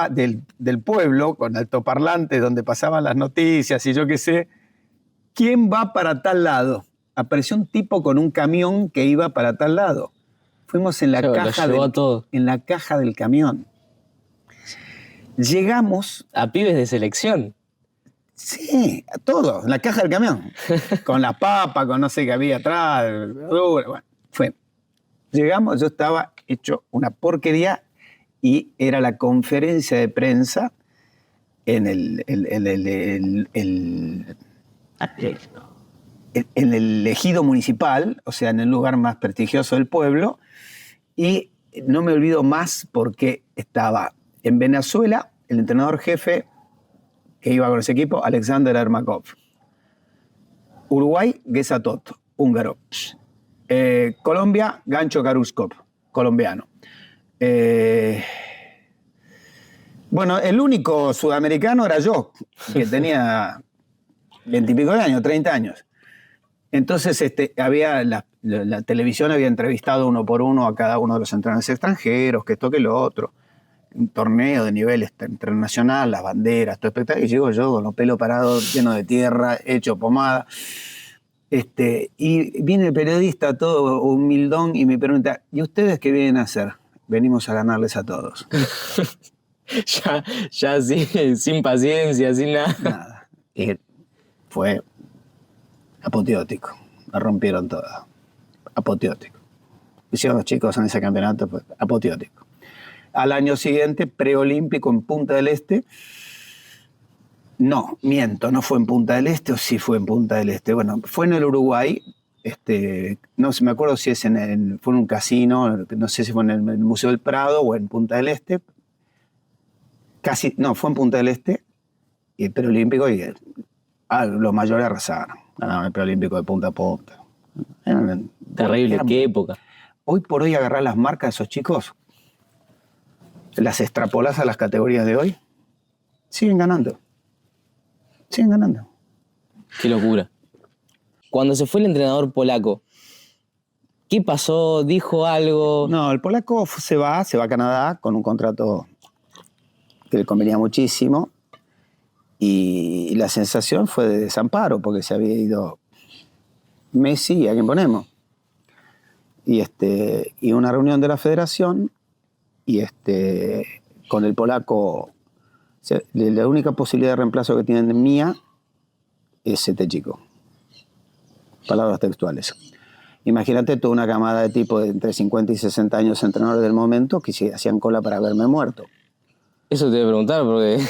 pueblo, con altoparlantes, donde pasaban las noticias y yo qué sé, ¿quién va para tal lado? Apareció un tipo con un camión que iba para tal lado. Fuimos en la caja del camión. Llegamos... A pibes de selección. Sí, a todo, en la caja del camión. Con la papa, con no sé qué había atrás, verdura, bueno, fue. Llegamos, yo estaba hecho una porquería y era la conferencia de prensa en el ejido municipal, o sea, en el lugar más prestigioso del pueblo, y no me olvido más porque estaba en Venezuela el entrenador jefe que iba con ese equipo, Alexander Ermakov. Uruguay, Gesa Toto, húngaro. Colombia, Gancho Karuskov, colombiano. Bueno, el único sudamericano era yo, que tenía 20 y pico de años, 30 años. Entonces había la televisión había entrevistado uno por uno a cada uno de los entrenadores extranjeros, que esto que lo otro. Un torneo de nivel internacional, las banderas, todo espectáculo. Y llego yo con los pelos parados, lleno de tierra, hecho pomada. Y viene el periodista todo humildón y me pregunta, ¿y ustedes qué vienen a hacer? Venimos a ganarles a todos. ya sí, sin paciencia, sin nada. Nada. Y fue apoteótico. La rompieron toda. Apoteótico. Hicieron los chicos en ese campeonato, pues, apoteótico. Al año siguiente, preolímpico en Punta del Este. No, miento, no fue en Punta del Este o sí fue en Punta del Este. Bueno, fue en el Uruguay. No me acuerdo si fue en un casino, no sé si fue en el Museo del Prado o en Punta del Este. No, fue en Punta del Este, y el preolímpico, y los mayores arrasaron. Ganaron el preolímpico de punta a punta. Terrible, qué época. Hoy por hoy agarrar las marcas de esos chicos, las extrapolas a las categorías de hoy, siguen ganando. Siguen ganando. Qué locura. Cuando se fue el entrenador polaco, ¿Qué pasó? ¿Dijo algo? No, el polaco se va a Canadá con un contrato que le convenía muchísimo y la sensación fue de desamparo porque se había ido Messi y a quién ponemos. Y una reunión de la federación y con el polaco, la única posibilidad de reemplazo que tienen mía es este chico. Palabras textuales. Imagínate toda una camada de tipos de entre 50 y 60 años entrenadores del momento que se hacían cola para verme muerto. Eso te voy a preguntar porque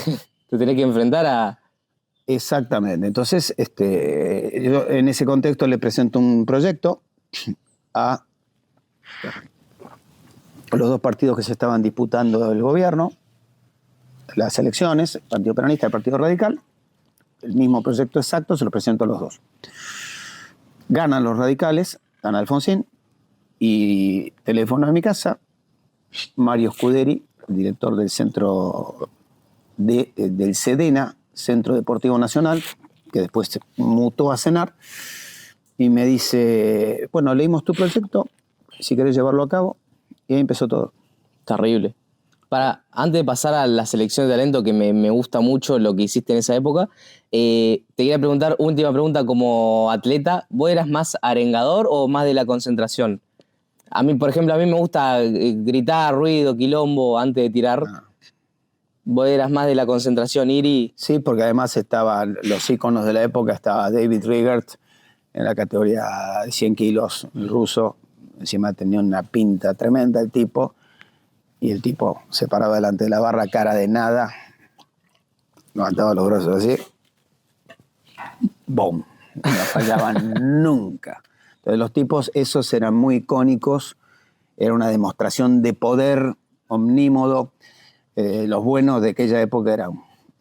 te tenés que enfrentar a... Exactamente. Entonces, yo en ese contexto le presento un proyecto a los dos partidos que se estaban disputando el gobierno, las elecciones, el Partido Peronista y el Partido Radical. El mismo proyecto exacto, se lo presento a los dos. Ganan los radicales, gana Alfonsín, y teléfono a mi casa, Mario Scuderi, el director del centro del SEDENA, Centro Deportivo Nacional, que después se mutó a CENAR, y me dice, bueno, leímos tu proyecto, si querés llevarlo a cabo, y ahí empezó todo. Terrible. Antes de pasar a la selección de talento, que me gusta mucho lo que hiciste en esa época, te quería preguntar, última pregunta como atleta, ¿vos eras más arengador o más de la concentración? A mí, por ejemplo, a mí me gusta gritar, ruido, quilombo antes de tirar. Ah. ¿Vos eras más de la concentración, Iri? Sí, porque además estaban los íconos de la época, estaba David Riegert en la categoría de 100 kilos, el ruso, encima tenía una pinta tremenda el tipo, y el tipo se paraba delante de la barra, cara de nada, levantaba los brazos así, ¡boom! No fallaban nunca. Entonces los tipos, esos eran muy icónicos, era una demostración de poder omnímodo. Los buenos de aquella época eran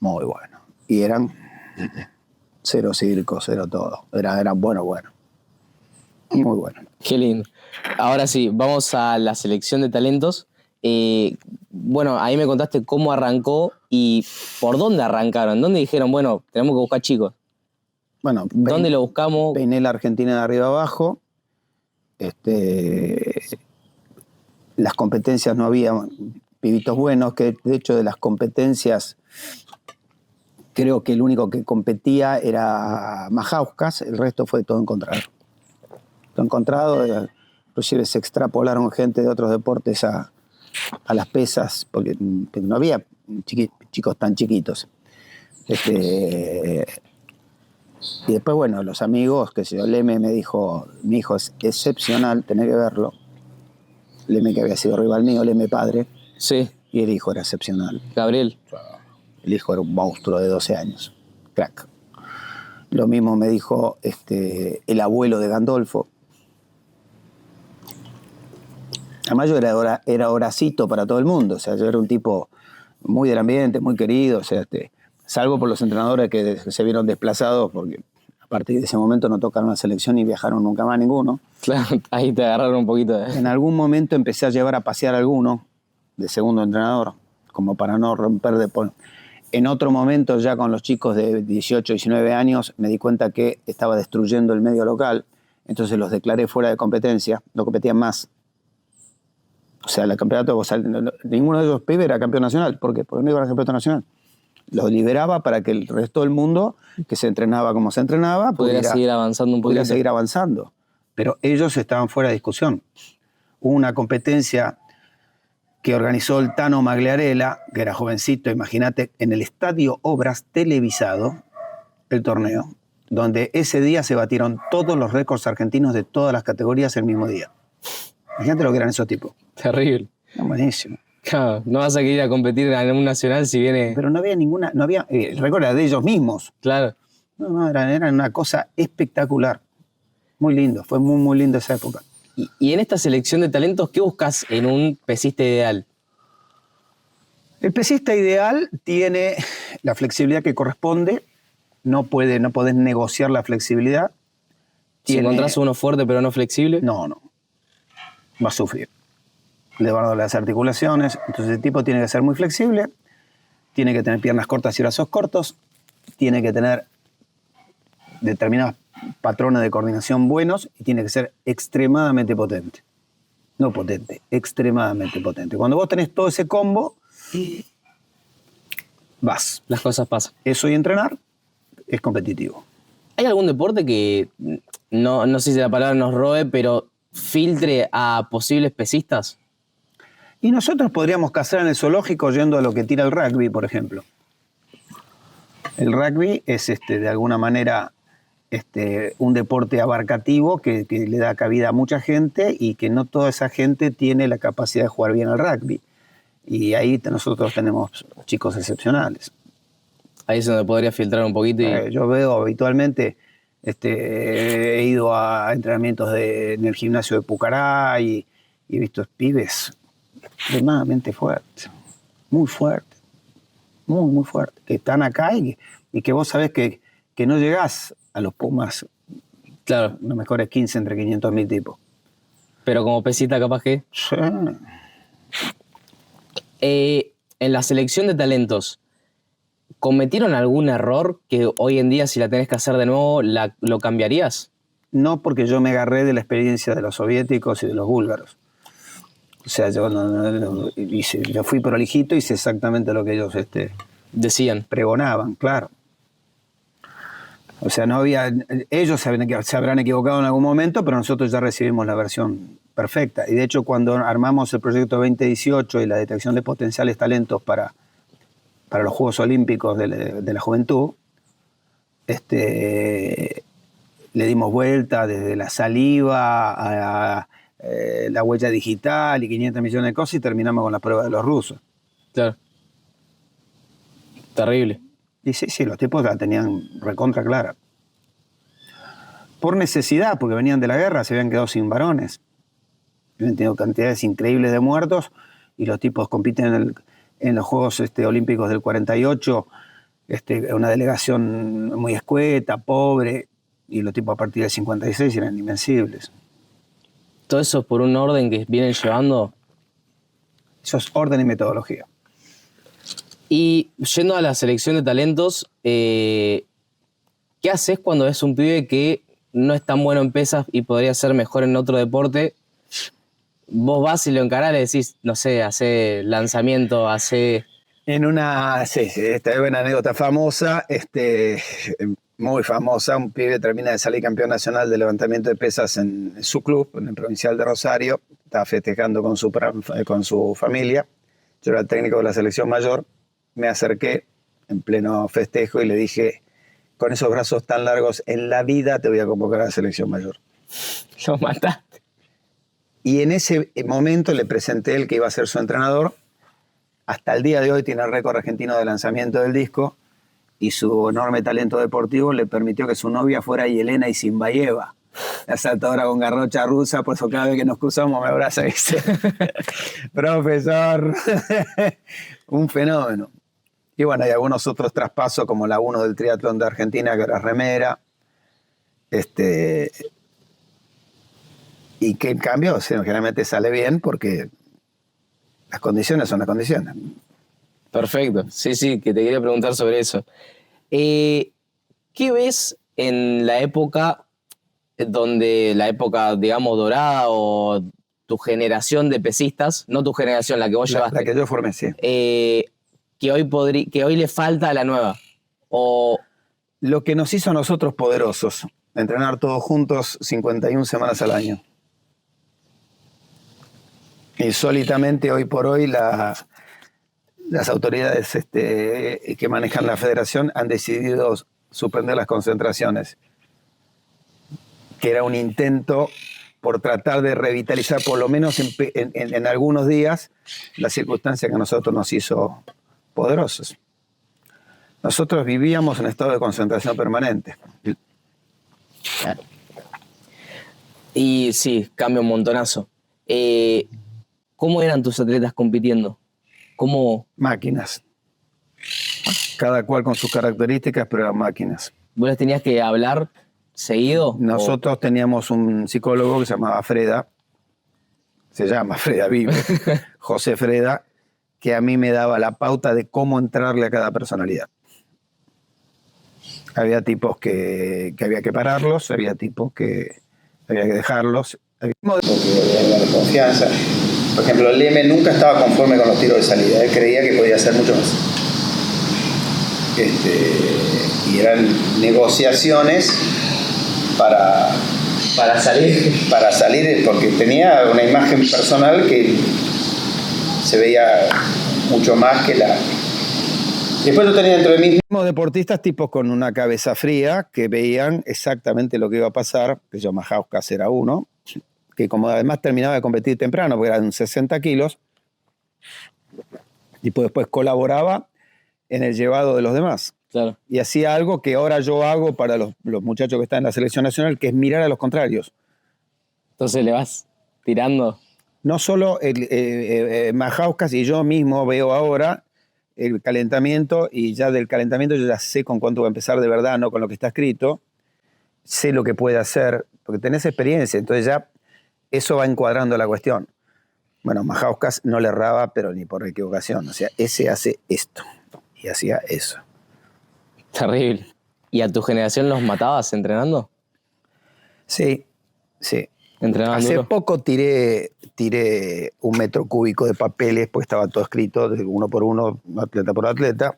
muy buenos. Y eran cero circo, cero todo. Eran buenos. Muy buenos. Qué lindo. Ahora sí, vamos a la selección de talentos. Bueno, ahí me contaste cómo arrancó y por dónde arrancaron. ¿Dónde dijeron, bueno, tenemos que buscar chicos? Bueno, ¿Dónde lo buscamos? Peiné la Argentina de arriba abajo. Las competencias no había pibitos buenos, que de hecho de las competencias creo que el único que competía era Majauskas, el resto fue todo encontrado. Todo encontrado, inclusive se extrapolaron gente de otros deportes a las pesas, porque no había chicos tan chiquitos. Y después, bueno, los amigos, que yo, Leme me dijo, mi hijo es excepcional, tenés que verlo. Leme, que había sido rival mío, Leme padre. Sí. Y el hijo era excepcional. Gabriel. El hijo era un monstruo de 12 años. Crack. Lo mismo me dijo el abuelo de Gandolfo. Además yo era Horacito para todo el mundo. O sea, yo era un tipo muy del ambiente, muy querido. O sea, salvo por los entrenadores que se vieron desplazados, porque a partir de ese momento no tocaron la selección y viajaron nunca más ninguno. Claro, ahí te agarraron un poquito de... En algún momento empecé a llevar a pasear a alguno de segundo entrenador, como para no romper de... En otro momento, ya con los chicos de 18, 19 años, me di cuenta que estaba destruyendo el medio local, entonces los declaré fuera de competencia, no competían más. O sea, el campeonato, ninguno de esos pibes era campeón nacional. ¿Por qué? Porque no iba al campeonato nacional. Los liberaba para que el resto del mundo, que se entrenaba como se entrenaba, pudiera seguir avanzando un poquito. Pudiera seguir avanzando. Pero ellos estaban fuera de discusión. Hubo una competencia que organizó el Tano Magliarella, que era jovencito, imagínate, en el Estadio Obras televisado, el torneo, donde ese día se batieron todos los récords argentinos de todas las categorías el mismo día. Imagínate lo que eran esos tipos. Terrible. Buenísimo. Claro, no vas a querer ir a competir en un nacional si viene... Pero no había ninguna, el récord era de ellos mismos. Claro. No, era una cosa espectacular. Muy lindo, fue muy, muy lindo esa época. Y en esta selección de talentos, ¿qué buscas en un pesista ideal? El pesista ideal tiene la flexibilidad que corresponde, no podés negociar la flexibilidad. Si encontrás uno fuerte pero no flexible. No. Va a sufrir. Le van a doler las articulaciones, entonces el tipo tiene que ser muy flexible, tiene que tener piernas cortas y brazos cortos, tiene que tener determinadas patrones de coordinación buenos y tiene que ser extremadamente potente. No potente, extremadamente potente. Cuando vos tenés todo ese combo, vas. Las cosas pasan. Eso y entrenar es competitivo. ¿Hay algún deporte que, no sé si la palabra nos robe, pero filtre a posibles pesistas? Y nosotros podríamos cazar en el zoológico yendo a lo que tira el rugby, por ejemplo. El rugby es de alguna manera un deporte abarcativo que le da cabida a mucha gente y que no toda esa gente tiene la capacidad de jugar bien al rugby. Y ahí nosotros tenemos chicos excepcionales. Ahí es donde podría filtrar un poquito. Yo veo habitualmente, he ido a entrenamientos en el gimnasio de Pucará y he visto pibes extremadamente fuertes, muy fuertes, muy, muy fuertes, que están acá y que vos sabés que no llegás a los Pumas, Claro. los mejores 15 entre 500.000 tipos. Pero como pesita capaz que... Sí. En la selección de talentos, ¿cometieron algún error que hoy en día, si la tenés que hacer de nuevo, lo cambiarías? No, porque yo me agarré de la experiencia de los soviéticos y de los búlgaros. O sea, yo fui prolijito y hice exactamente lo que ellos Decían. pregonaban, claro. O sea, no había. Ellos se habrán equivocado en algún momento, pero nosotros ya recibimos la versión perfecta. Y de hecho, cuando armamos el proyecto 2018 y la detección de potenciales talentos para los Juegos Olímpicos de la Juventud, le dimos vuelta desde la saliva a la huella digital y 500 millones de cosas y terminamos con la prueba de los rusos. Claro. Terrible. Y sí, los tipos la tenían recontra clara. Por necesidad, porque venían de la guerra, se habían quedado sin varones. Habían tenido cantidades increíbles de muertos y los tipos compiten en los Juegos Olímpicos del 48, una delegación muy escueta, pobre, y los tipos a partir del 56 eran invencibles. Todo eso por un orden que vienen llevando. Eso es orden y metodología. Y yendo a la selección de talentos, ¿qué haces cuando ves un pibe que no es tan bueno en pesas y podría ser mejor en otro deporte? Vos vas y lo encarás, le decís, no sé, hace lanzamiento, hace... Esta es una anécdota famosa, muy famosa. Un pibe termina de salir campeón nacional de levantamiento de pesas en su club, en el Provincial de Rosario. Estaba festejando con su familia. Yo era el técnico de la selección mayor. Me acerqué en pleno festejo y le dije, con esos brazos tan largos, en la vida te voy a convocar a la selección mayor. Lo mataste. Y en ese momento le presenté el que iba a ser su entrenador. Hasta el día de hoy tiene el récord argentino de lanzamiento del disco y su enorme talento deportivo le permitió que su novia fuera Yelena Isinbayeva, la saltadora con garrocha rusa. Por eso cada vez que nos cruzamos me abraza y dice, profesor, un fenómeno. Y bueno, hay algunos otros traspasos como la 1 del triatlón de Argentina, que era remera. Y que en cambio generalmente sale bien porque las condiciones son las condiciones. Perfecto. Sí, que te quería preguntar sobre eso. ¿Qué ves en la época digamos, dorada o tu generación de pesistas, no tu generación, la que vos llevaste? La que yo formé, sí. Que hoy le falta a la nueva? O... Lo que nos hizo a nosotros poderosos, entrenar todos juntos 51 semanas al año. Insólitamente, hoy por hoy, las autoridades que manejan la federación han decidido suspender las concentraciones, que era un intento por tratar de revitalizar, por lo menos en algunos días, la circunstancia que a nosotros nos hizo poderosos. Nosotros vivíamos en estado de concentración permanente. Y sí, cambia un montonazo. ¿Cómo eran tus atletas compitiendo? ¿Cómo? Máquinas. Cada cual con sus características, pero eran máquinas. ¿Vos les tenías que hablar seguido? Nosotros teníamos un psicólogo que se llamaba Freda, vive, José Freda, que a mí me daba la pauta de cómo entrarle a cada personalidad. Había tipos que había que pararlos, había tipos que había que dejarlos. Porque era de confianza. Por ejemplo, Leme nunca estaba conforme con los tiros de salida. Él creía que podía hacer mucho más. Y eran negociaciones para salir, porque tenía una imagen personal que se veía mucho más que la... Después yo tenía dentro de mí mismos deportistas tipos con una cabeza fría que veían exactamente lo que iba a pasar, que yo Majauskas era uno, que como además terminaba de competir temprano, porque eran 60 kilos, y después colaboraba en el llevado de los demás. Claro. Y hacía algo que ahora yo hago para los muchachos que están en la selección nacional, que es mirar a los contrarios. Entonces le vas tirando. No solo Majauskas y yo mismo veo ahora el calentamiento, y ya del calentamiento yo ya sé con cuánto va a empezar de verdad, no con lo que está escrito, sé lo que puede hacer, porque tenés experiencia, entonces ya eso va encuadrando la cuestión. Bueno, Majauskas no le erraba, pero ni por equivocación, o sea, ese hace esto, y hacía eso. Terrible. ¿Y a tu generación los matabas entrenando? Sí, sí. ¿Entrenaban Hace duro? poco tiré 1 metro cúbico de papeles, pues estaba todo escrito, uno por uno, atleta por atleta.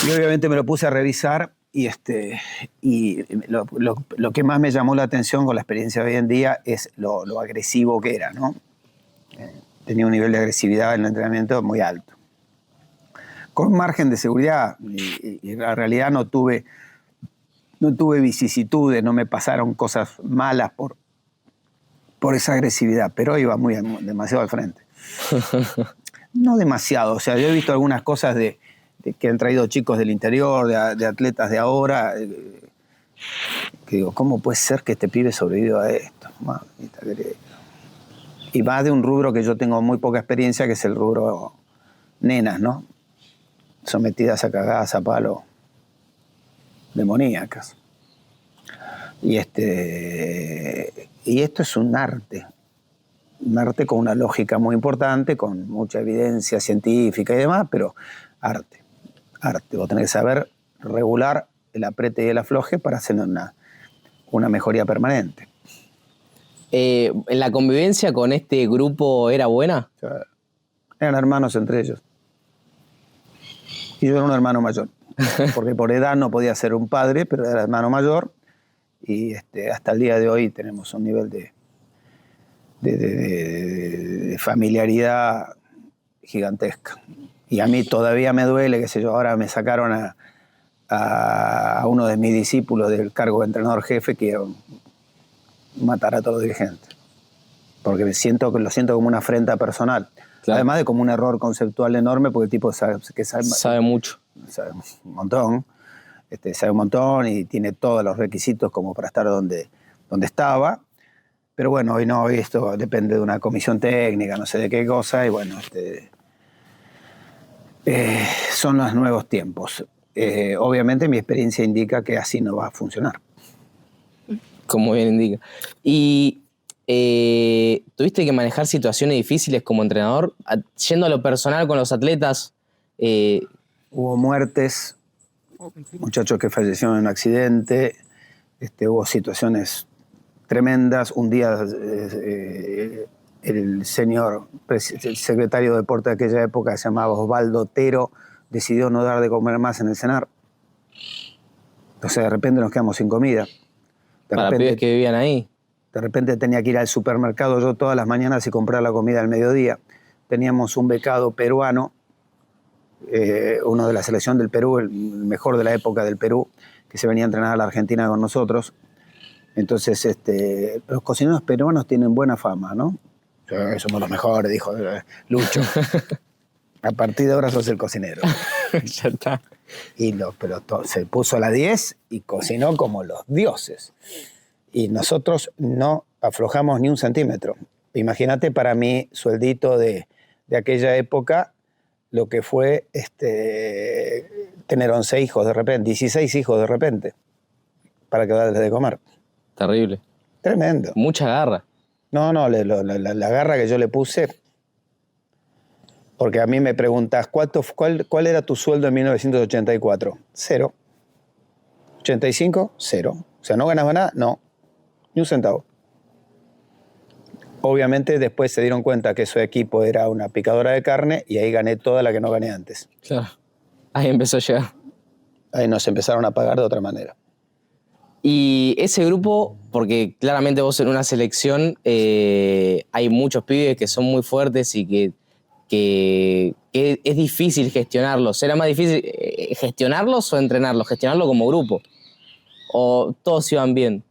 Y obviamente me lo puse a revisar y lo que más me llamó la atención con la experiencia de hoy en día es lo agresivo que era, ¿no? Tenía un nivel de agresividad en el entrenamiento muy alto. Con margen de seguridad, y en la realidad no tuve vicisitudes, no me pasaron cosas malas por esa agresividad, pero iba demasiado al frente. No demasiado, o sea, yo he visto algunas cosas de que han traído chicos del interior, de atletas de ahora, que digo, ¿cómo puede ser que este pibe sobreviva a esto? Mamita, y va de un rubro que yo tengo muy poca experiencia, que es el rubro nenas, ¿no? Sometidas a cagadas a palo demoníacas. Y esto es un arte con una lógica muy importante, con mucha evidencia científica y demás, pero arte. Vos tenés que saber regular el apriete y el afloje para hacer una mejoría permanente. ¿En la convivencia con este grupo era buena? O sea, eran hermanos entre ellos. Y yo era un hermano mayor, porque por edad no podía ser un padre, pero era hermano mayor, y hasta el día de hoy tenemos un nivel de familiaridad gigantesca. Y a mí todavía me duele, qué sé yo, ahora me sacaron a uno de mis discípulos del cargo de entrenador jefe, que matar a todos los dirigentes. Porque lo siento como una afrenta personal. Claro. Además de como un error conceptual enorme, porque el tipo sabe mucho. Sabe un montón. Sabe un montón y tiene todos los requisitos como para estar donde estaba. Pero bueno, hoy esto depende de una comisión técnica, no sé de qué cosa, y bueno, son los nuevos tiempos. Obviamente mi experiencia indica que así no va a funcionar. Como bien indica. Y tuviste que manejar situaciones difíciles como entrenador, yendo a lo personal con los atletas. Hubo muertes, muchachos que fallecieron en un accidente, hubo situaciones tremendas. Un día el secretario de deporte de aquella época, se llamaba Osvaldo Otero, decidió no dar de comer más en el cenar. Entonces de repente nos quedamos sin comida. Para pibes que vivían ahí. De repente tenía que ir al supermercado yo todas las mañanas y comprar la comida al mediodía. Teníamos un becado peruano, uno de la selección del Perú, el mejor de la época del Perú, que se venía a entrenar a la Argentina con nosotros. Entonces, los cocineros peruanos tienen buena fama, ¿no? Somos los mejores, dijo Lucho. A partir de ahora sos el cocinero. Ya está. Pero se puso a la 10 y cocinó como los dioses. Y nosotros no aflojamos ni un centímetro. Imagínate para mí, sueldito de aquella época, lo que fue tener 11 hijos de repente, 16 hijos de repente, para que darles de comer. Terrible. Tremendo. Mucha garra. No, la garra que yo le puse, Porque a mí me preguntas, ¿cuál era tu sueldo en 1984? 0. 85, 0. O sea, ¿no ganaba nada? No, ni un centavo. Obviamente después se dieron cuenta que su equipo era una picadora de carne y ahí gané toda la que no gané antes. Claro. Ahí empezó a llegar. Ahí nos empezaron a pagar de otra manera. Y ese grupo, porque claramente vos en una selección hay muchos pibes que son muy fuertes y que es difícil gestionarlos. ¿Era más difícil gestionarlos o entrenarlos? Gestionarlo como grupo. ¿O todos iban bien?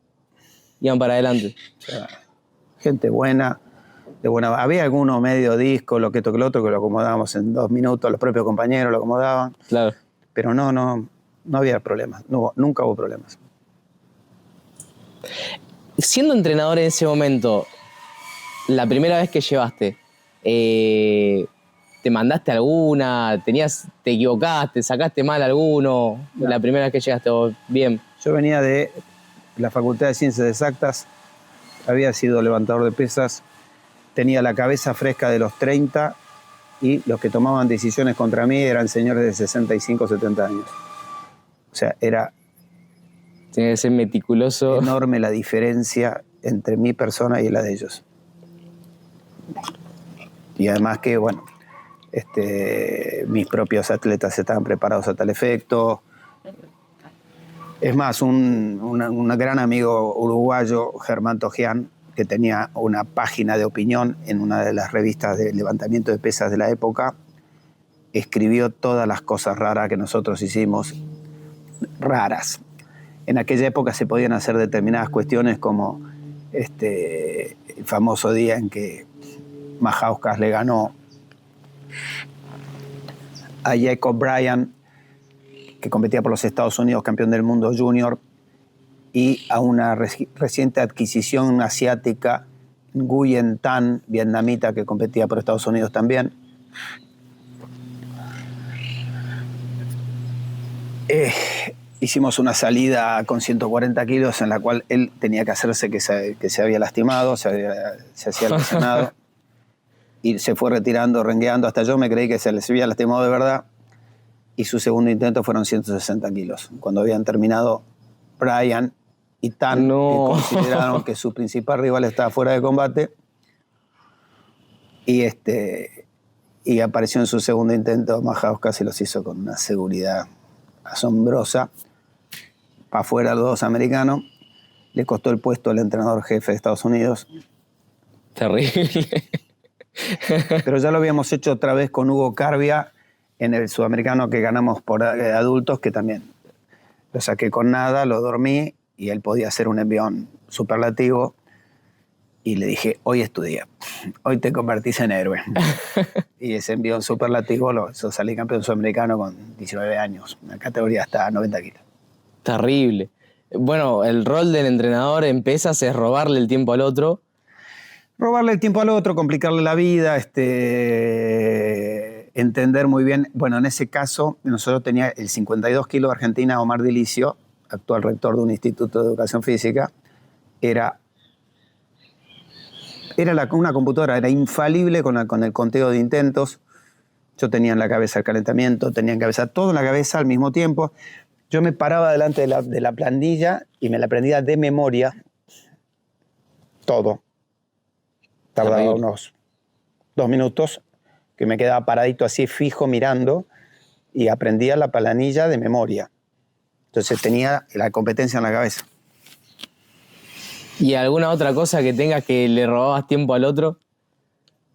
Iban para adelante. O sea, gente buena, de buena. Había alguno medio disco, lo que esto que lo otro, que lo acomodábamos en 2 minutos, los propios compañeros lo acomodaban. Claro. Pero no había problemas, nunca hubo problemas. Siendo entrenador en ese momento, la primera vez que llevaste, ¿te mandaste alguna? ¿Te equivocaste? ¿Sacaste mal alguno? No. La primera vez que llegaste, bien. Yo venía de la Facultad de Ciencias Exactas, había sido levantador de pesas, tenía la cabeza fresca de los 30 y los que tomaban decisiones contra mí eran señores de 65, 70 años. O sea, era... Tiene que ser meticuloso. Enorme la diferencia entre mi persona y la de ellos. Y además que, bueno, mis propios atletas estaban preparados a tal efecto. Es más, un gran amigo uruguayo, Germán Tojian, que tenía una página de opinión en una de las revistas de levantamiento de pesas de la época, escribió todas las cosas raras que nosotros hicimos, raras. En aquella época se podían hacer determinadas cuestiones como el famoso día en que Majauskas le ganó a Jacob Bryan, que competía por los Estados Unidos, campeón del mundo junior, y a una reciente adquisición asiática, Nguyen Tan, vietnamita, que competía por Estados Unidos también. Hicimos una salida con 140 kilos en la cual él tenía que hacerse que se había lastimado, se hacía lesionado y se fue retirando, rengueando. Hasta yo me creí que se les había lastimado de verdad y su segundo intento fueron 160 kilos. Cuando habían terminado Bryan y Tan, que consideraron que su principal rival estaba fuera de combate y apareció en su segundo intento Majauskas y los hizo con una seguridad asombrosa. Para afuera los dos americanos, le costó el puesto al entrenador jefe de Estados Unidos. Terrible. Pero ya lo habíamos hecho otra vez con Hugo Carbia en el sudamericano que ganamos por adultos, que también lo saqué con nada, lo dormí y él podía hacer un envión superlativo y le dije, hoy es tu día, hoy te convertís en héroe. Y ese envión superlativo salí campeón sudamericano con 19 años, una categoría hasta 90 kilos. Terrible. Bueno, el rol del entrenador en pesas es robarle el tiempo al otro. Robarle el tiempo al otro, complicarle la vida, entender muy bien. Bueno, en ese caso, nosotros tenía el 52 kilos de Argentina, Omar Dilicio, actual rector de un instituto de educación física, era una computadora, era infalible con el conteo de intentos. Yo tenía en la cabeza el calentamiento, tenía en cabeza todo en la cabeza al mismo tiempo. Yo me paraba delante de la planilla y me la aprendía de memoria, todo. Tardaba unos 2 minutos, que me quedaba paradito así fijo mirando y aprendía la planilla de memoria. Entonces tenía la competencia en la cabeza. ¿Y alguna otra cosa que tengas que le robabas tiempo al otro?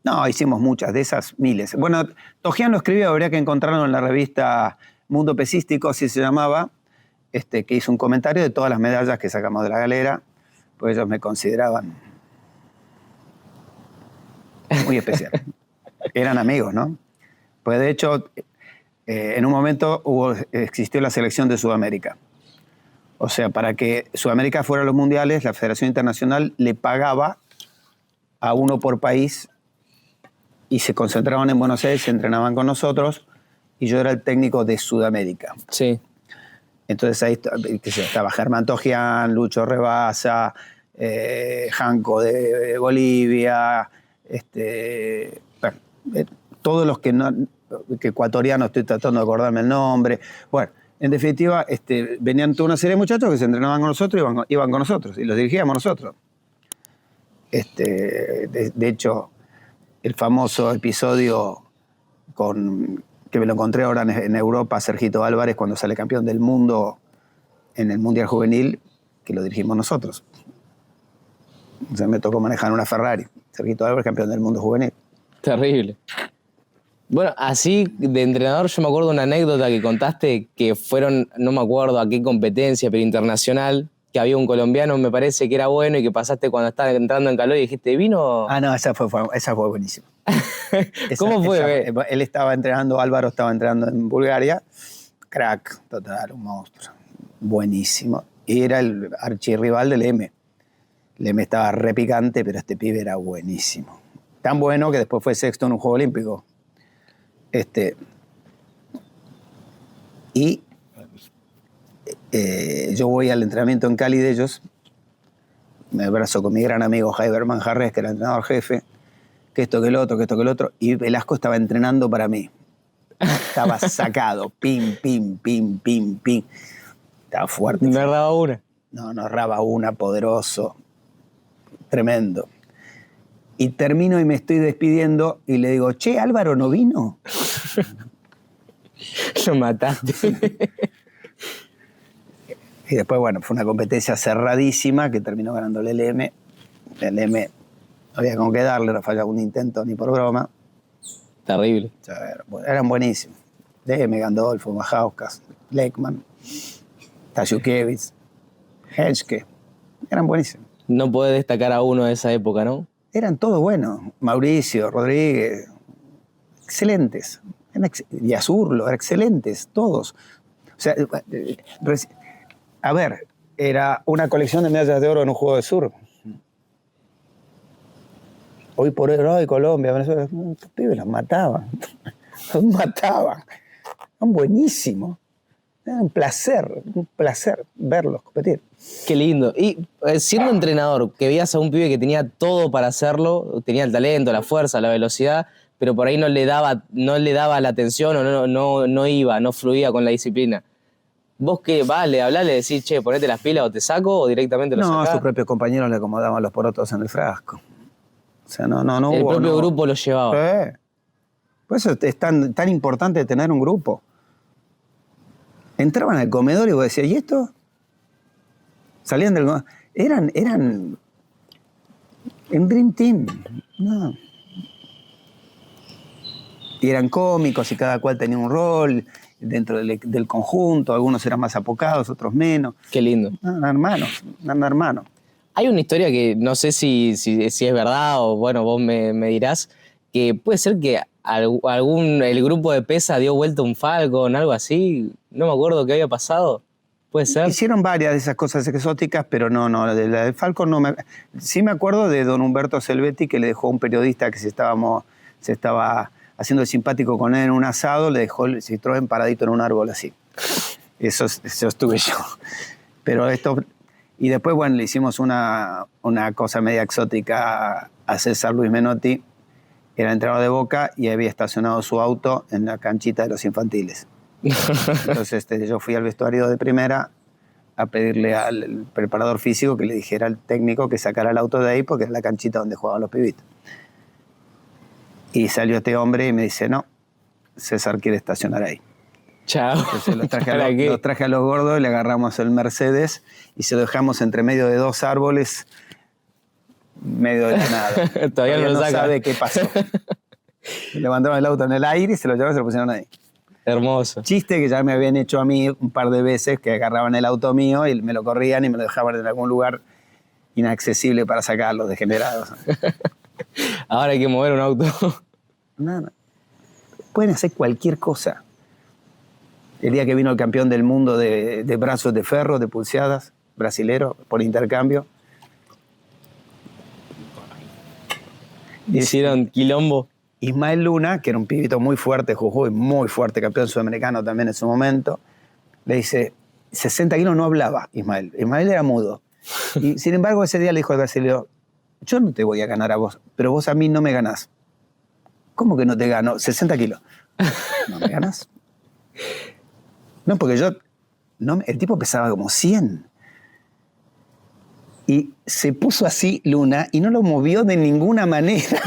No, hicimos muchas, de esas miles. Bueno, Tojian lo escribió, habría que encontrarlo en la revista Mundo Pesístico, así se llamaba, que hizo un comentario de todas las medallas que sacamos de la galera, pues ellos me consideraban muy especial. Eran amigos, ¿no? Pues de hecho, en un momento existió la selección de Sudamérica. O sea, para que Sudamérica fuera a los mundiales, la Federación Internacional le pagaba a uno por país y se concentraban en Buenos Aires, se entrenaban con nosotros y yo era el técnico de Sudamérica. Sí. Entonces ahí estaba Germán Tojian, Lucho Rebasa, Janco de Bolivia, todos los que ecuatorianos, estoy tratando de acordarme el nombre. Bueno, en definitiva, venían toda una serie de muchachos que se entrenaban con nosotros y iban con nosotros, y los dirigíamos nosotros. De hecho, el famoso episodio que me lo encontré ahora en Europa, Sergito Álvarez, cuando sale campeón del mundo en el Mundial Juvenil, que lo dirigimos nosotros. O sea, me tocó manejar una Ferrari. Sergito Álvarez, campeón del mundo juvenil. Terrible. Bueno, así de entrenador, yo me acuerdo una anécdota que contaste que fueron, no me acuerdo a qué competencia, pero internacional, que había un colombiano, me parece que era bueno, y que pasaste cuando estaba entrando en calor y dijiste, ¿vino? Ah, no, esa fue buenísima. ¿Cómo fue? Él estaba entrenando, Álvaro estaba entrenando en Bulgaria. Crack, total, un monstruo. Buenísimo. Y era el archirrival del M. El M estaba re picante, pero este pibe era buenísimo. Tan bueno que después fue sexto en un Juego Olímpico. Y yo voy al entrenamiento en Cali de ellos, me abrazo con mi gran amigo Jaiber Manjarres, que era el entrenador jefe, que esto, que el otro, y Velasco estaba entrenando para mí. Estaba sacado, pim, pim, pim, pim, pim. Estaba fuerte. ¿No erraba una? No erraba una, poderoso, tremendo. Y termino y me estoy despidiendo y le digo, che, Álvaro no vino. Lo mataste. Y después, bueno, fue una competencia cerradísima que terminó ganando el LM. El LM no había con qué darle, no fallaba un intento ni por broma. Terrible. O sea, eran buenísimos. LM, Gandolfo, Majauskas, Leckman, Tajukevich, Henschke. Eran buenísimos. No podés destacar a uno de esa época, ¿no? Eran todos buenos. Mauricio, Rodríguez, excelentes. Y Azurlo, eran excelentes, todos. O sea, a ver, era una colección de medallas de oro en un juego de surf. Hoy por hoy, Colombia, Venezuela, estos pibes los mataban. Los mataban. Son buenísimos. Era un placer verlos competir. Qué lindo. Y siendo entrenador, que veías a un pibe que tenía todo para hacerlo, tenía el talento, la fuerza, la velocidad, pero por ahí no le daba la atención o no fluía con la disciplina. ¿Vos qué? Le hablás, le decís, che, ponete las pilas o te saco, o directamente lo sacás? No, a sus propios compañeros le acomodaban los porotos en el frasco. O sea, no el hubo... propio grupo lo llevaba. Por eso es tan importante tener un grupo. Entraban al comedor y vos decías, ¿y esto? Salían del... Eran en Dream Team. No. Y eran cómicos y cada cual tenía un rol dentro del conjunto. Algunos eran más apocados, otros menos. Qué lindo. Eran hermanos. Hay una historia que no sé si es verdad o, bueno, vos me dirás, que puede ser que el grupo de pesa dio vuelta un Falcon, algo así. No me acuerdo qué había pasado. ¿Puede ser? Hicieron varias de esas cosas exóticas, pero no, la de Falcon no me... Sí me acuerdo de don Humberto Selvetti, que le dejó a un periodista que se estaba haciendo el simpático con él en un asado, le dejó el Citroën paradito en un árbol así. Eso estuve yo. Pero esto... Y después, bueno, le hicimos una cosa media exótica a César Luis Menotti, era entrenador de Boca y había estacionado su auto en la canchita de los infantiles. Entonces yo fui al vestuario de primera a pedirle al preparador físico que le dijera al técnico que sacara el auto de ahí porque era la canchita donde jugaban los pibitos. Y salió este hombre y me dice, no, César quiere estacionar ahí. Chao. Entonces los traje a los gordos y le agarramos el Mercedes y se lo dejamos entre medio de dos árboles, medio de la nada. Todavía no sabe qué pasó. Levantaron el auto en el aire y se lo llevaron y se lo pusieron ahí. Hermoso. Chiste que ya me habían hecho a mí un par de veces, que agarraban el auto mío y me lo corrían y me lo dejaban en algún lugar inaccesible para sacarlos, degenerados. Ahora hay que mover un auto. No. Pueden hacer cualquier cosa. El día que vino el campeón del mundo de brazos de ferro, de pulseadas, brasilero, por intercambio. Hicieron quilombo. Ismael Luna, que era un pibito muy fuerte, Jujuy, muy fuerte, campeón sudamericano también en su momento, le dice, 60 kilos no hablaba Ismael. Ismael era mudo. Y sin embargo ese día le dijo al brasileño, yo no te voy a ganar a vos, pero vos a mí no me ganás. ¿Cómo que no te gano? 60 kilos. ¿No me ganas? No, porque el tipo pesaba como 100. Y se puso así Luna y no lo movió de ninguna manera.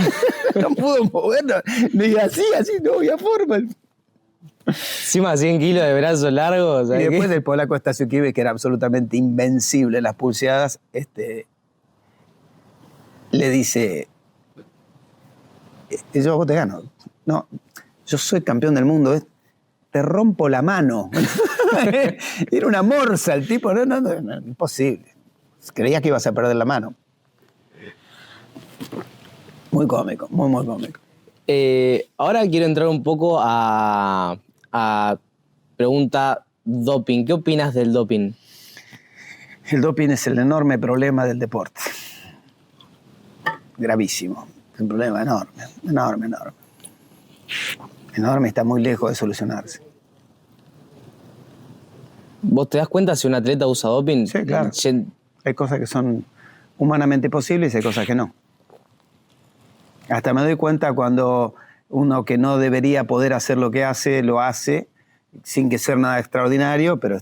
No pudo moverlo. Ni así, no había forma. Encima 100 kilos de brazos largos. Y después del polaco Stasio Kibe, que era absolutamente invencible en las pulseadas, le dice, yo vos te gano. No, yo soy campeón del mundo, te rompo la mano. Era una morsa el tipo, no, imposible. Creía que ibas a perder la mano. Muy cómico, muy cómico. Ahora quiero entrar un poco a pregunta doping. ¿Qué opinas del doping? El doping es el enorme problema del deporte. Gravísimo. Es un problema enorme. Enorme, está muy lejos de solucionarse. ¿Vos te das cuenta si un atleta usa doping? Sí, claro. Hay cosas que son humanamente posibles y hay cosas que no. Hasta me doy cuenta cuando uno que no debería poder hacer lo que hace, lo hace, sin que sea nada extraordinario, pero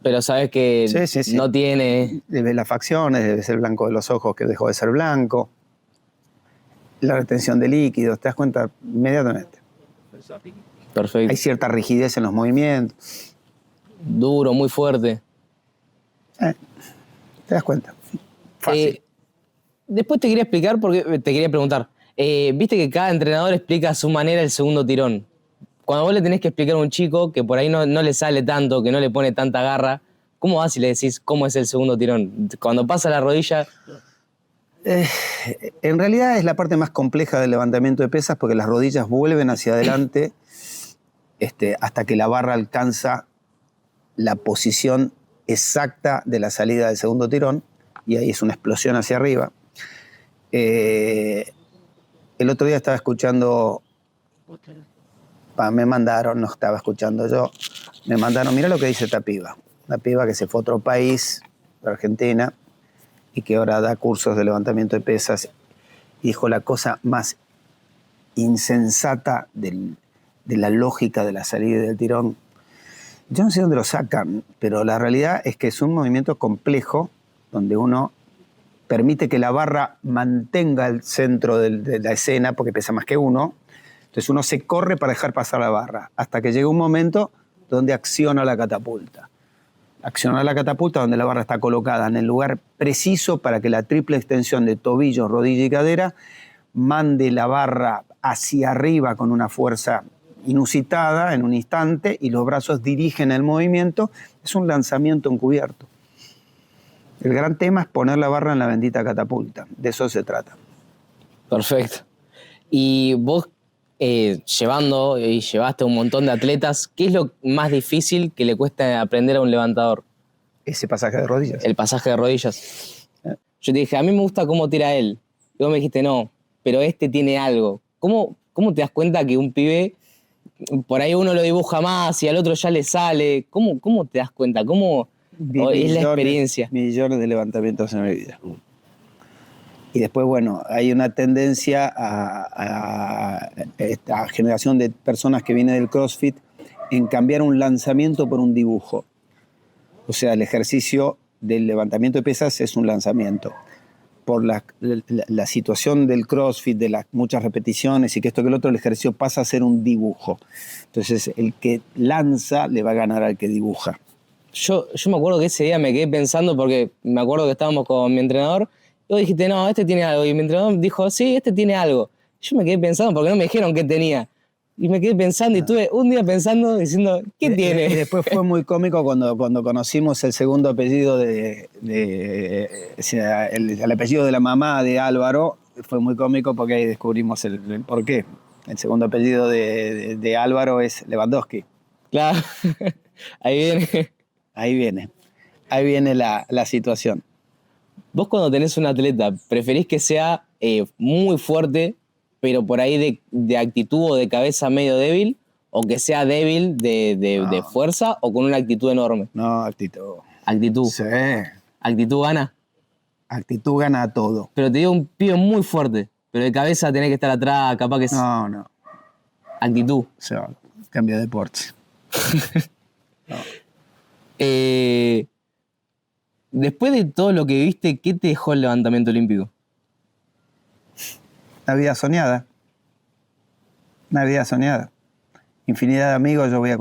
Pero sabes que sí. no tiene... Debe las facciones, debe ser blanco de los ojos que dejó de ser blanco, la retención de líquidos, te das cuenta inmediatamente. Perfecto. Hay cierta rigidez en los movimientos. Duro, muy fuerte. Te das cuenta. Fácil. Después te quería explicar, porque te quería preguntar. Viste que cada entrenador explica a su manera el segundo tirón. Cuando vos le tenés que explicar a un chico que por ahí no le sale tanto, que no le pone tanta garra, ¿cómo vas y le decís cómo es el segundo tirón? Cuando pasa la rodilla... En realidad es la parte más compleja del levantamiento de pesas porque las rodillas vuelven hacia adelante hasta que la barra alcanza la posición exacta de la salida del segundo tirón y ahí es una explosión hacia arriba. El otro día estaba escuchando, me mandaron, no estaba escuchando yo, me mandaron, mira lo que dice esta piba, una piba que se fue a otro país, de Argentina, y que ahora da cursos de levantamiento de pesas, y dijo la cosa más insensata de la lógica de la salida del tirón. Yo no sé dónde lo sacan, pero la realidad es que es un movimiento complejo donde uno permite que la barra mantenga el centro de la escena porque pesa más que uno. Entonces uno se corre para dejar pasar la barra hasta que llega un momento donde acciona la catapulta. Acciona la catapulta donde la barra está colocada en el lugar preciso para que la triple extensión de tobillo, rodilla y cadera mande la barra hacia arriba con una fuerza inusitada en un instante y los brazos dirigen el movimiento. Es un lanzamiento encubierto. El gran tema es poner la barra en la bendita catapulta. De eso se trata. Perfecto. Y vos llevaste un montón de atletas, ¿qué es lo más difícil que le cuesta aprender a un levantador? Ese pasaje de rodillas. El pasaje de rodillas. Yo te dije, a mí me gusta cómo tira él. Y vos me dijiste, no, pero este tiene algo. ¿Cómo te das cuenta que un pibe, por ahí uno lo dibuja más y al otro ya le sale? ¿Cómo te das cuenta? ¿Cómo es la experiencia? Millones de levantamientos en mi vida. Y después, bueno, hay una tendencia a esta generación de personas que viene del CrossFit en cambiar un lanzamiento por un dibujo. O sea, el ejercicio del levantamiento de pesas es un lanzamiento. Por la situación del CrossFit, de las muchas repeticiones y que esto que el otro, el ejercicio pasa a ser un dibujo. Entonces, el que lanza le va a ganar al que dibuja. Yo me acuerdo que ese día me quedé pensando porque me acuerdo que estábamos con mi entrenador. Y vos dijiste, no, este tiene algo. Y mi entrenador dijo, sí, este tiene algo. Yo me quedé pensando porque no me dijeron qué tenía. Y me quedé pensando y estuve un día pensando, diciendo, ¿qué tiene? Y después fue muy cómico cuando conocimos el segundo apellido el apellido de la mamá de Álvaro. Fue muy cómico porque ahí descubrimos el por qué. El segundo apellido de Álvaro es Lewandowski. Claro, ahí viene. Ahí viene la situación. Vos cuando tenés un atleta, ¿preferís que sea muy fuerte, pero por ahí de actitud o de cabeza medio débil? ¿O que sea débil de fuerza o con una actitud enorme? No, actitud. ¿Actitud? Sí. ¿Actitud gana? Actitud gana a todo. Pero te digo un pibe muy fuerte. pero de cabeza tenés que estar atrás, capaz que es No. actitud. O sea, cambio de deporte. Después de todo lo que viste, ¿qué te dejó el levantamiento olímpico? Una vida soñada. Una vida soñada. Infinidad de amigos. Yo voy a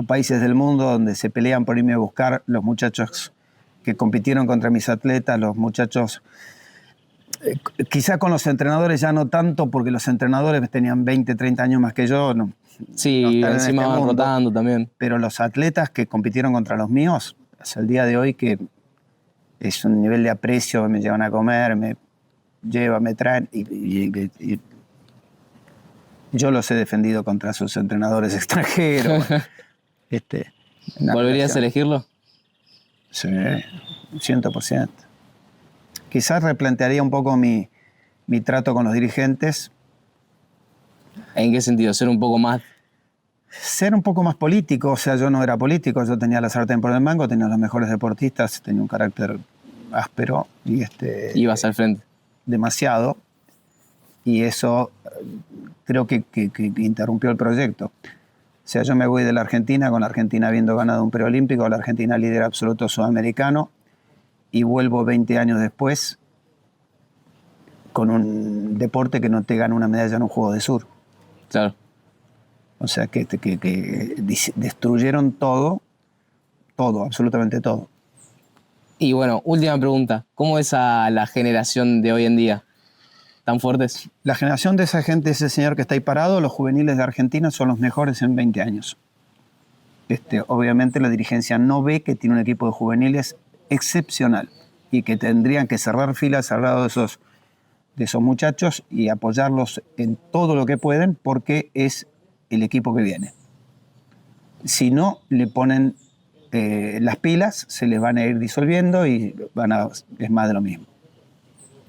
países del mundo donde se pelean por irme a buscar los muchachos que compitieron contra mis atletas, los muchachos. Quizá con los entrenadores ya no tanto, porque los entrenadores tenían 20, 30 años más que yo. Sí, no están encima van mundo, rotando también. Pero los atletas que compitieron contra los míos, hasta el día de hoy, que es un nivel de aprecio, me llevan a comer, me llevan, me traen, y yo los he defendido contra sus entrenadores extranjeros. ¿Volverías a elegirlo? Sí, 100%. Quizás replantearía un poco mi trato con los dirigentes. ¿En qué sentido? ¿Ser un poco más? Ser un poco más político. O sea, yo no era político, yo tenía la sartén por el mango, tenía los mejores deportistas, tenía un carácter áspero y ibas al frente. Demasiado. Y eso creo que interrumpió el proyecto. O sea, yo me voy de la Argentina, con la Argentina habiendo ganado un preolímpico, la Argentina líder absoluto sudamericano, y vuelvo 20 años después con un deporte que no te gana una medalla en un Juego de Sur. Claro. O sea, que destruyeron todo, absolutamente todo. Y bueno, última pregunta. ¿Cómo es a la generación de hoy en día? ¿Tan fuertes? La generación de esa gente, ese señor que está ahí parado, los juveniles de Argentina son los mejores en 20 años. Obviamente la dirigencia no ve que tiene un equipo de juveniles excepcional y que tendrían que cerrar filas al lado de esos muchachos y apoyarlos en todo lo que pueden, porque es el equipo que viene. Si no le ponen las pilas, se les van a ir disolviendo y es más de lo mismo.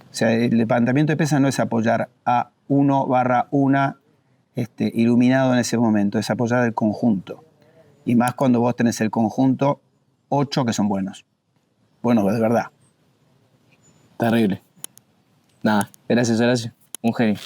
O sea, el levantamiento de pesas no es apoyar a 1/1 iluminado en ese momento, es apoyar el conjunto. Y más cuando vos tenés el conjunto 8 que son buenos. Buenos de verdad. Terrible. Nada, gracias Horacio. Un genio.